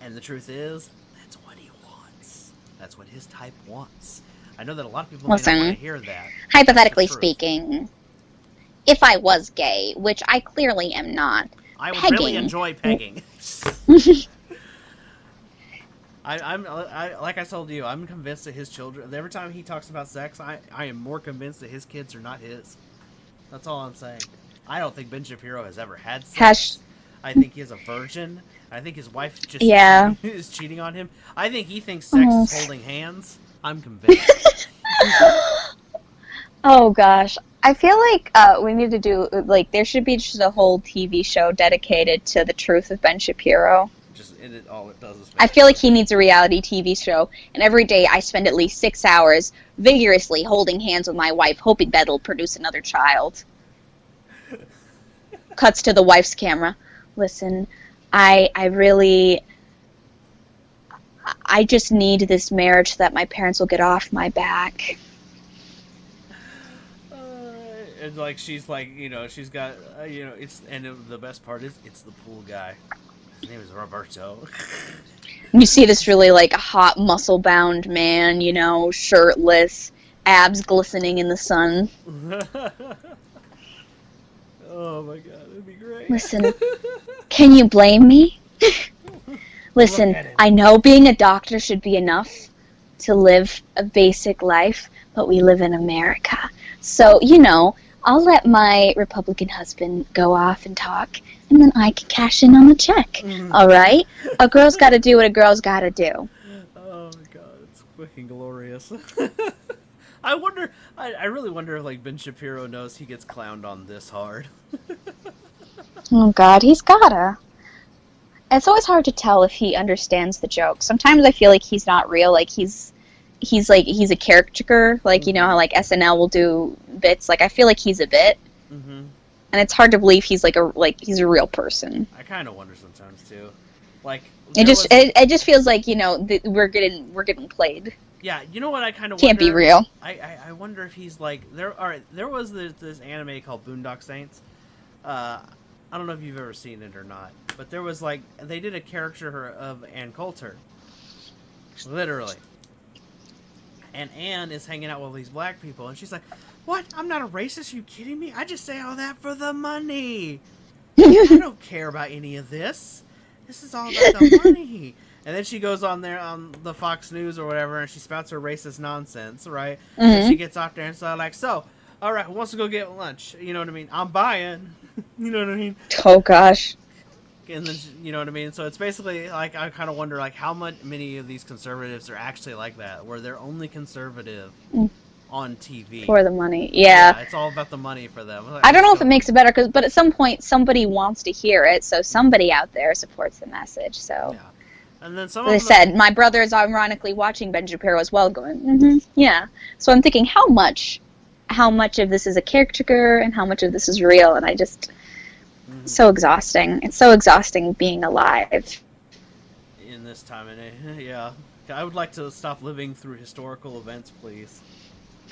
And the truth is, that's what he wants. That's what his type wants. I know that a lot of people may not want to hear that. Hypothetically speaking, if I was gay, which I clearly am not, I would really enjoy pegging. I'm like I told you, I'm convinced that his children. Every time he talks about sex, I am more convinced that his kids are not his. That's all I'm saying. I don't think Ben Shapiro has ever had sex. I think he's a virgin. I think his wife just is cheating on him. I think he thinks sex is holding hands. I'm convinced. Oh gosh. I feel like we need to do, there should be just a whole TV show dedicated to the truth of Ben Shapiro. All it does is I feel like he needs a reality TV show, and every day I spend at least 6 hours vigorously holding hands with my wife, hoping that'll produce another child. Cuts to the wife's camera. Listen, I just need this marriage so that my parents will get off my back. And she's she's got the best part is it's the pool guy. His name is Roberto. You see this really hot muscle-bound man, shirtless, abs glistening in the sun. Oh my god, it'd be great. Listen, can you blame me? Listen, I know being a doctor should be enough, to live a basic life, but we live in America. So, you know, I'll let my Republican husband go off and talk, and then I can cash in on the check. All right? A girl's got to do what a girl's got to do. Oh my god, it's fucking glorious. I wonder. I really wonder if like Ben Shapiro knows he gets clowned on this hard. Oh, God, he's gotta. It's always hard to tell if he understands the joke. Sometimes I feel like he's not real. Like he's a caricature. Like, you know how like SNL will do bits. Like I feel like he's a bit, and it's hard to believe he's he's a real person. I kind of wonder sometimes too. Like it just feels like, you know, we're getting played. Yeah, you know what I kind of can't be real. I wonder if he's like there. All right, there was this anime called Boondock Saints. I don't know if you've ever seen it or not, but there was like they did a caricature of Ann Coulter, literally. And Anne is hanging out with all these black people, and she's like, "What? I'm not a racist. Are you kidding me? I just say all that for the money. I don't care about any of this. This is all about the money." And then she goes on there on the Fox News or whatever, and she spouts her racist nonsense, right? And she gets off there and so like, "So, all right, who wants to go get lunch? You know what I mean? I'm buying." You know what I mean? Oh gosh. And then, you know what I mean? So it's basically like I kind of wonder like how many of these conservatives are actually like that, where they're only conservative on TV for the money. Yeah, it's all about the money for them. Like, I don't know if it makes it better, but at some point somebody wants to hear it, so somebody out there supports the message. So, yeah. And then they said my brother is ironically watching Ben Shapiro as well, going, yeah. So I'm thinking how much of this is a caricature and how much of this is real, and I just. So exhausting. It's so exhausting being alive. In this time and yeah. I would like to stop living through historical events, please.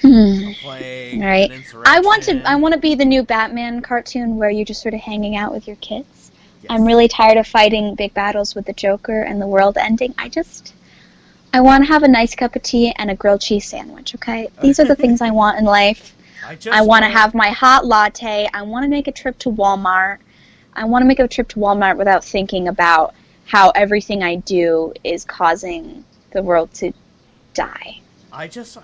A plague, right. An insurrection. I want to be the new Batman cartoon where you're just sort of hanging out with your kids. Yes. I'm really tired of fighting big battles with the Joker and the world ending. I want to have a nice cup of tea and a grilled cheese sandwich, okay? These are the things I want in life. I want to have my hot latte. I want to make a trip to Walmart. I want to make a trip to Walmart without thinking about how everything I do is causing the world to die. I just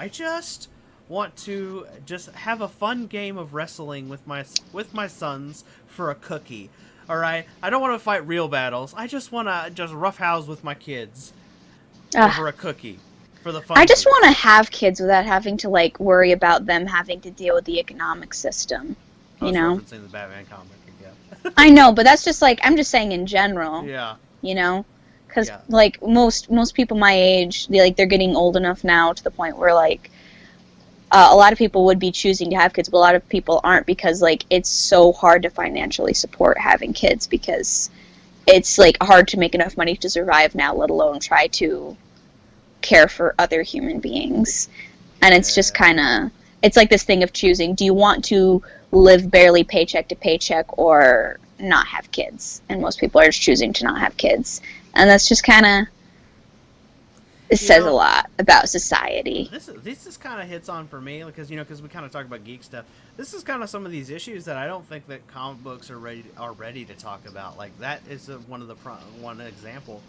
want to just have a fun game of wrestling with my sons for a cookie. All right? I don't want to fight real battles. I just want to just roughhouse with my kids over a cookie. For the fun I just want to have kids without having to like worry about them having to deal with the economic system. You know, referencing the Batman comic again. I know, but that's just like I'm just saying in general. Yeah. You know, because like most people my age, they're getting old enough now to the point where like a lot of people would be choosing to have kids, but a lot of people aren't because like it's so hard to financially support having kids because it's like hard to make enough money to survive now, let alone try to care for other human beings. And it's just kind of, it's like this thing of choosing, do you want to live barely paycheck to paycheck or not have kids? And most people are just choosing to not have kids. And that's just kind of, it says a lot about society. This just kind of hits on for me because, because we kind of talk about geek stuff. This is kind of some of these issues that I don't think that comic books are ready to talk about. Like that is one example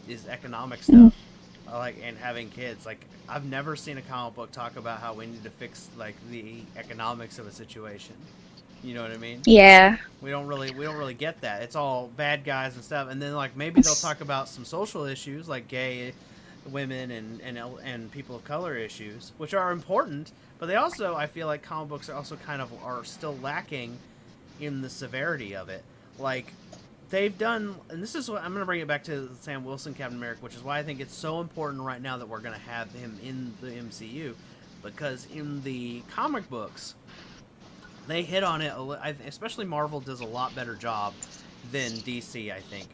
is economic stuff. And having kids. Like I've never seen a comic book talk about how we need to fix like the economics of a situation. You know what I mean? Yeah. We don't really get that. It's all bad guys and stuff. And then like maybe they'll talk about some social issues like gay women and people of color issues, which are important. But they also, I feel like comic books are also are still lacking in the severity of it. Like they've done, and this is what I'm going to bring it back to Sam Wilson Captain America, which is why I think it's so important right now that we're going to have him in the MCU, because in the comic books, they hit on it, especially Marvel does a lot better job than DC, I think.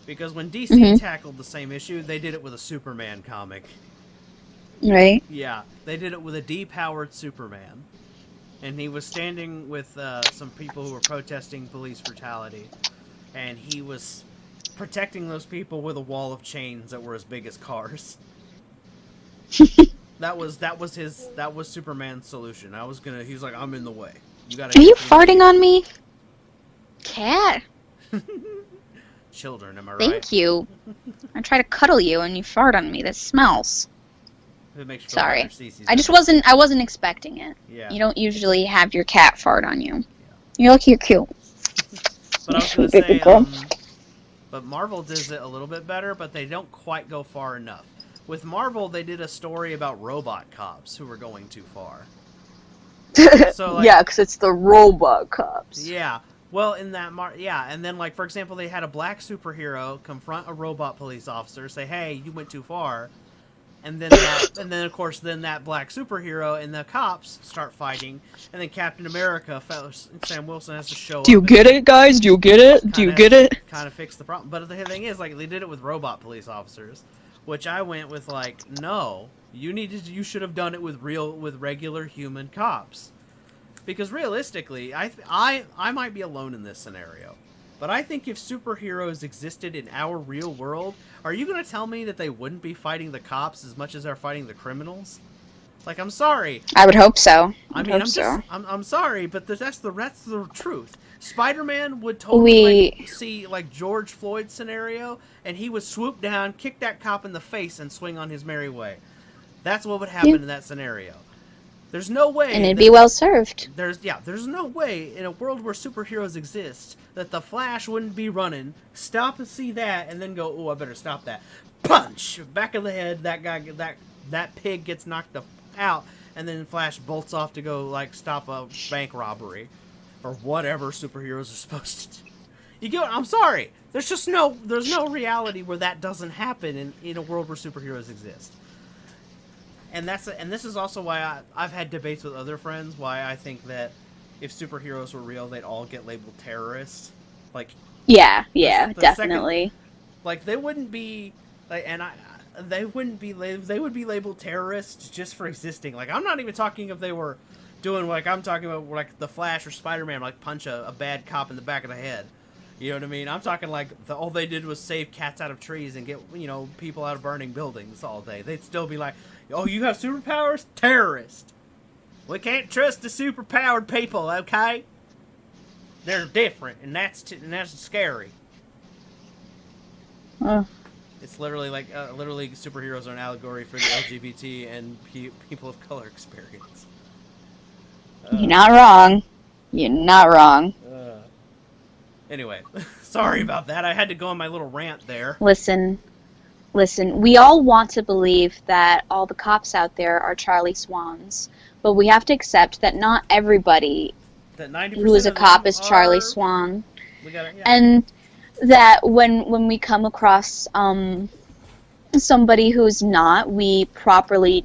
Because when DC tackled the same issue, they did it with a Superman comic. Right. Yeah, they did it with a depowered Superman. And he was standing with some people who were protesting police brutality. And he was protecting those people with a wall of chains that were as big as cars. that was Superman's solution. He's like, I'm in the way. Are you farting on me? Cat. Children, am I right? Thank you. I try to cuddle you and you fart on me. That smells. If it makes you feel Sorry. better, Cece's I wasn't expecting it. Yeah. You don't usually have your cat fart on you. You're lucky you're cute. But I was going to say, but Marvel does it a little bit better, but they don't quite go far enough. With Marvel, they did a story about robot cops who were going too far. So, like, yeah, because it's the robot cops. Yeah. Well, in that, and then, like, for example, they had a black superhero confront a robot police officer, say, "Hey, you went too far," and then of course, that black superhero and the cops start fighting, and then Captain America, Sam Wilson, has to show up. Do you get it, guys? Do you get it? Do you get it? Kind of fix the problem. But the thing is, like, they did it with robot police officers, which I went with, like, no, you should have done it with regular human cops. Because realistically, I might be alone in this scenario, but I think if superheroes existed in our real world, are you going to tell me that they wouldn't be fighting the cops as much as they're fighting the criminals? Like, I'm sorry. I would hope so. I'm sorry, but that's the truth. Spider-Man would totally see like George Floyd's scenario, and he would swoop down, kick that cop in the face, and swing on his merry way. That's what would happen in that scenario. There's no way, and it'd be well served. There's no way in a world where superheroes exist that the Flash wouldn't be running, stop and see that, and then go, "Oh, I better stop that." Punch back of the head. That guy, that pig gets knocked out, and then Flash bolts off to go like stop a bank robbery, or whatever superheroes are supposed to do. You get? I'm sorry. There's no reality where that doesn't happen in a world where superheroes exist. And this is also why I've had debates with other friends why I think that if superheroes were real, they'd all get labeled terrorists. Like, yeah, definitely. Like, they wouldn't be like, they would be labeled terrorists just for existing. Like, I'm not even talking if they were doing like I'm talking about like the Flash or Spider-Man, like punch a bad cop in the back of the head. You know what I mean? I'm talking like all they did was save cats out of trees and get people out of burning buildings all day. They'd still be like, "Oh, you have superpowers? Terrorist. We can't trust the superpowered people, okay? They're different, and that's scary." It's literally like superheroes are an allegory for the LGBT and people of color experience. You're not wrong. You're not wrong. Anyway, sorry about that. I had to go on my little rant there. Listen, we all want to believe that all the cops out there are Charlie Swans, but we have to accept that not everybody who is a cop is Charlie Swan. And that when we come across somebody who's not, we properly,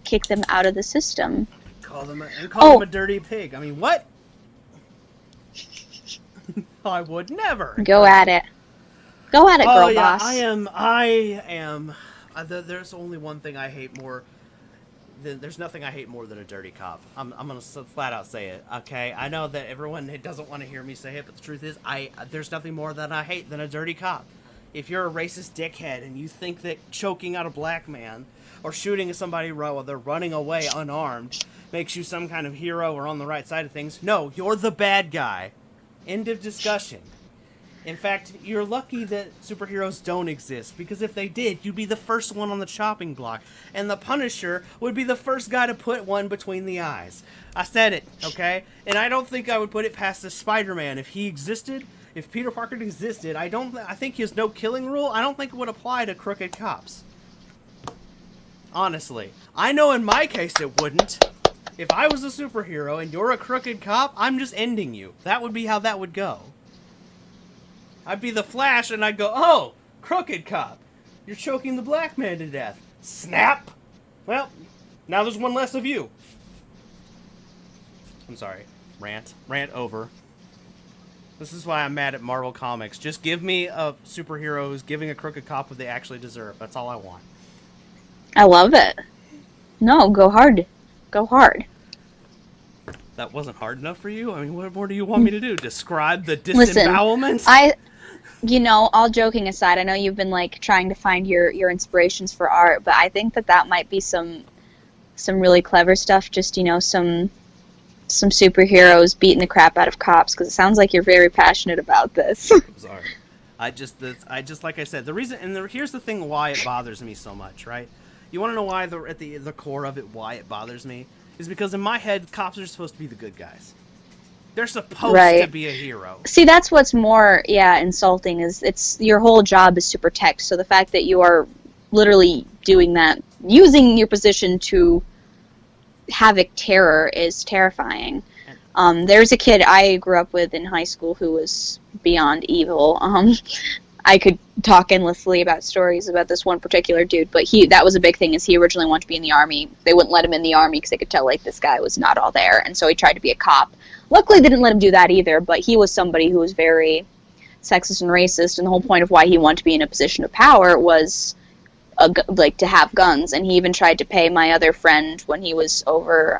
kick them out of the system. Call them a dirty pig. I mean, what? I would never. Go at it. Go at it, girl boss. I am. There's only one thing I hate more. There's nothing I hate more than a dirty cop. I'm gonna flat out say it. Okay, I know that everyone doesn't want to hear me say it, but the truth is, there's nothing more that I hate than a dirty cop. If you're a racist dickhead and you think that choking out a black man or shooting somebody while they're running away unarmed makes you some kind of hero or on the right side of things, no, you're the bad guy. End of discussion. In fact, you're lucky that superheroes don't exist, because if they did, you'd be the first one on the chopping block, and the Punisher would be the first guy to put one between the eyes. I said it, okay? And I don't think I would put it past the Spider-Man. If he existed, if Peter Parker existed, I think his no-killing rule, I don't think it would apply to crooked cops. Honestly. I know in my case it wouldn't. If I was a superhero and you're a crooked cop, I'm just ending you. That would be how that would go. I'd be the Flash and I'd go, "Oh, crooked cop. You're choking the black man to death. Snap! Well, now there's one less of you." I'm sorry. Rant over. This is why I'm mad at Marvel Comics. Just give me a superhero who's giving a crooked cop what they actually deserve. That's all I want. I love it. No, go hard. Go hard. That wasn't hard enough for you? I mean, what more do you want me to do? Describe the disembowelments? Listen, all joking aside, I know you've been like trying to find your inspirations for art, but I think that might be some really clever stuff. Just some superheroes beating the crap out of cops, because it sounds like you're very passionate about this. I'm sorry. I just like I said, the reason, and here's the thing why it bothers me so much, right? You want to know why at the core of it, why it bothers me? Is because in my head, cops are supposed to be the good guys. They're supposed to be a hero. See, that's what's more, insulting, is it's your whole job is to protect. So the fact that you are literally doing that, using your position to havoc terror, is terrifying. There's a kid I grew up with in high school who was beyond evil. I could talk endlessly about stories about this one particular dude, but that was a big thing, is he originally wanted to be in the Army. They wouldn't let him in the Army because they could tell, like, this guy was not all there, and so he tried to be a cop. Luckily, they didn't let him do that either, but he was somebody who was very sexist and racist, and the whole point of why he wanted to be in a position of power was, to have guns, and he even tried to pay my other friend when he was over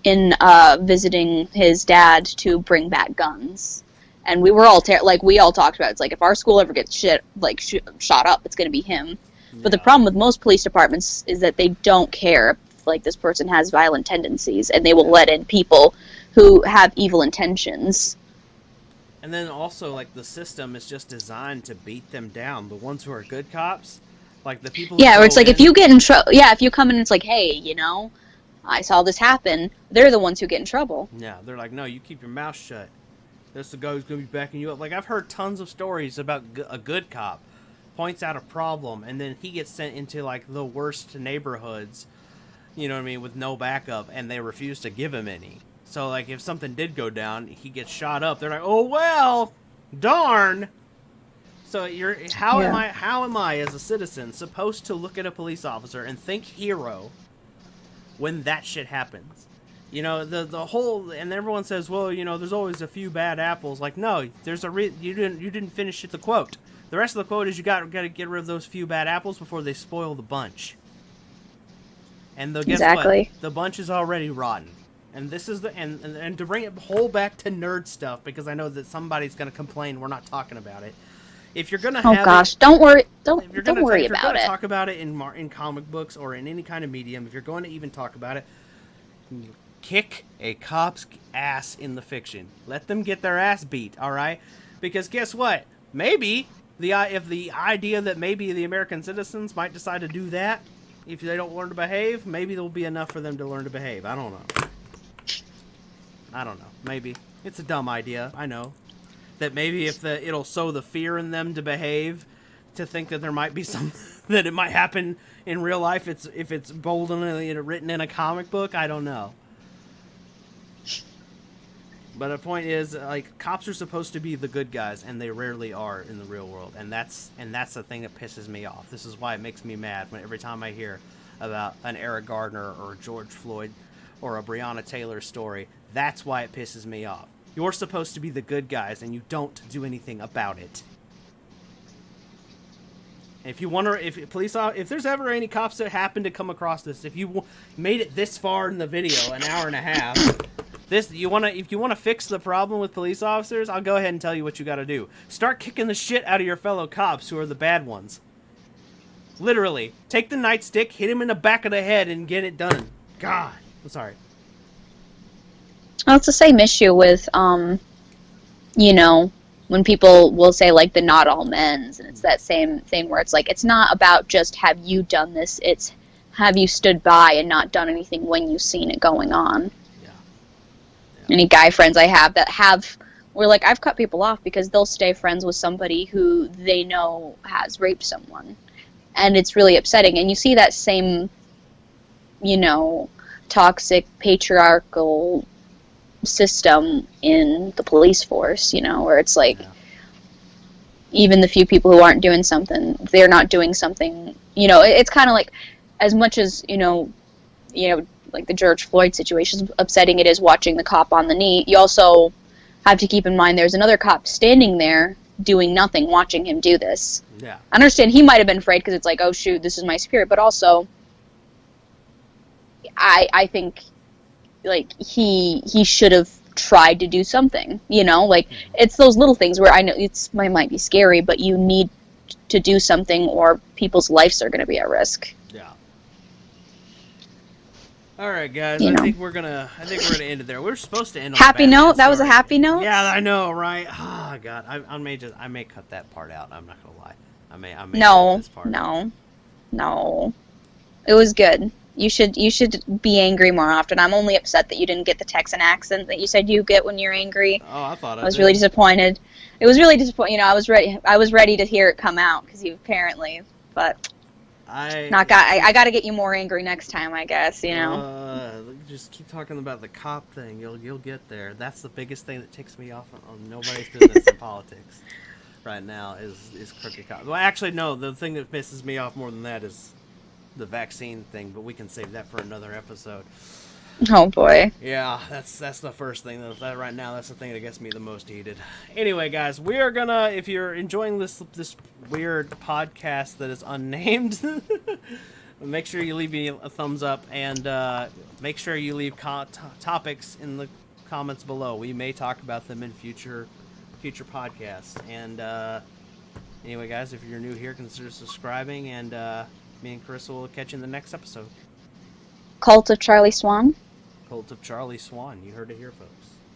visiting his dad to bring back guns. And we were all we all talked about it. It's like, if our school ever gets shot up, it's going to be him. Yeah. But the problem with most police departments is that they don't care if, like, this person has violent tendencies, and they will let in people who have evil intentions. And then also, like, the system is just designed to beat them down. The ones who are good cops, like the people. Yeah, or it's like, if you get in trouble. Yeah, if you come in and it's like, hey, I saw this happen. They're the ones who get in trouble. Yeah, they're like, no, you keep your mouth shut. That's the guy who's going to be backing you up. Like, I've heard tons of stories about a good cop points out a problem, and then he gets sent into, like, the worst neighborhoods, you know what I mean, with no backup, and they refuse to give him any. So, like, if something did go down, he gets shot up. They're like, oh, well, darn. So how am I, as a citizen, supposed to look at a police officer and think hero when that shit happens? You know, the whole, and everyone says, well, there's always a few bad apples. Like, no, there's you didn't finish the quote. The rest of the quote is you got to get rid of those few bad apples before they spoil the bunch. And guess what? The bunch is already rotten. And this is and to bring it whole back to nerd stuff, because I know that somebody's going to complain we're not talking about it. If you're going to don't worry about it. If you're going to talk about it in comic books or in any kind of medium, if you're going to even talk about it, kick a cop's ass in the fiction. Let them get their ass beat, all right? Because guess what? Maybe if the idea that maybe the American citizens might decide to do that, if they don't learn to behave, maybe there will be enough for them to learn to behave. I don't know. Maybe. It's a dumb idea, I know. That maybe if it'll sow the fear in them to behave, to think that there might be that it might happen in real life, if it's boldly written in a comic book, I don't know. But the point is, like, cops are supposed to be the good guys, and they rarely are in the real world, and that's the thing that pisses me off. This is why it makes me mad every time I hear about an Eric Gardner or a George Floyd or a Breonna Taylor story. That's why it pisses me off. You're supposed to be the good guys, and you don't do anything about it. If there's ever any cops that happen to come across this, if you made it this far in the video, an hour and a half. If you want to fix the problem with police officers, I'll go ahead and tell you what you got to do. Start kicking the shit out of your fellow cops who are the bad ones. Literally, take the nightstick, hit him in the back of the head, and get it done. God, I'm sorry. Well, it's the same issue with, when people will say, like, the not all men's, and it's that same thing where it's like, it's not about just have you done this, it's have you stood by and not done anything when you've seen it going on. Any guy friends I have were like, I've cut people off because they'll stay friends with somebody who they know has raped someone. And it's really upsetting. And you see that same, toxic, patriarchal system in the police force, where it's like, even the few people who aren't doing something, they're not doing something, it's kind of like, as much as, like the George Floyd situation, upsetting it is watching the cop on the knee, you also have to keep in mind there's another cop standing there doing nothing, watching him do this. Yeah. I understand he might have been afraid because it's like, oh shoot, this is my spirit, but also, I think, like, he should have tried to do something, it's those little things where I know it might be scary, but you need to do something or people's lives are going to be at risk. Yeah. All right, guys. I think we're gonna end it there. We're supposed to end on happy note. That was a happy note. Yeah, I know, right? Oh God, I may cut that part out. I'm not gonna lie. I may no, cut this part no. out. No. It was good. You should be angry more often. I'm only upset that you didn't get the Texan accent that you said you get when you're angry. Oh, I thought I I was did. really disappointed. It was really disappointing. You know, I was ready to hear it come out because you apparently, but I got to get you more angry next time, I guess, you know. Just keep talking about the cop thing. You'll get there. That's the biggest thing that ticks me off on nobody's business in politics right now is crooked cops. Well, actually, no. The thing that pisses me off more than that is the vaccine thing. But we can save that for another episode. Oh boy. Yeah, that's the first thing. That right now, that's the thing that gets me the most heated. Anyway, guys, we are gonna. If you're enjoying this weird podcast that is unnamed, make sure you leave me a thumbs up and make sure you leave topics in the comments below. We may talk about them in future podcasts. And anyway, guys, if you're new here, consider subscribing. And me and Carissa will catch you in the next episode. Cult of Charlie Swan. Cult of Charlie Swan. You heard it here, folks.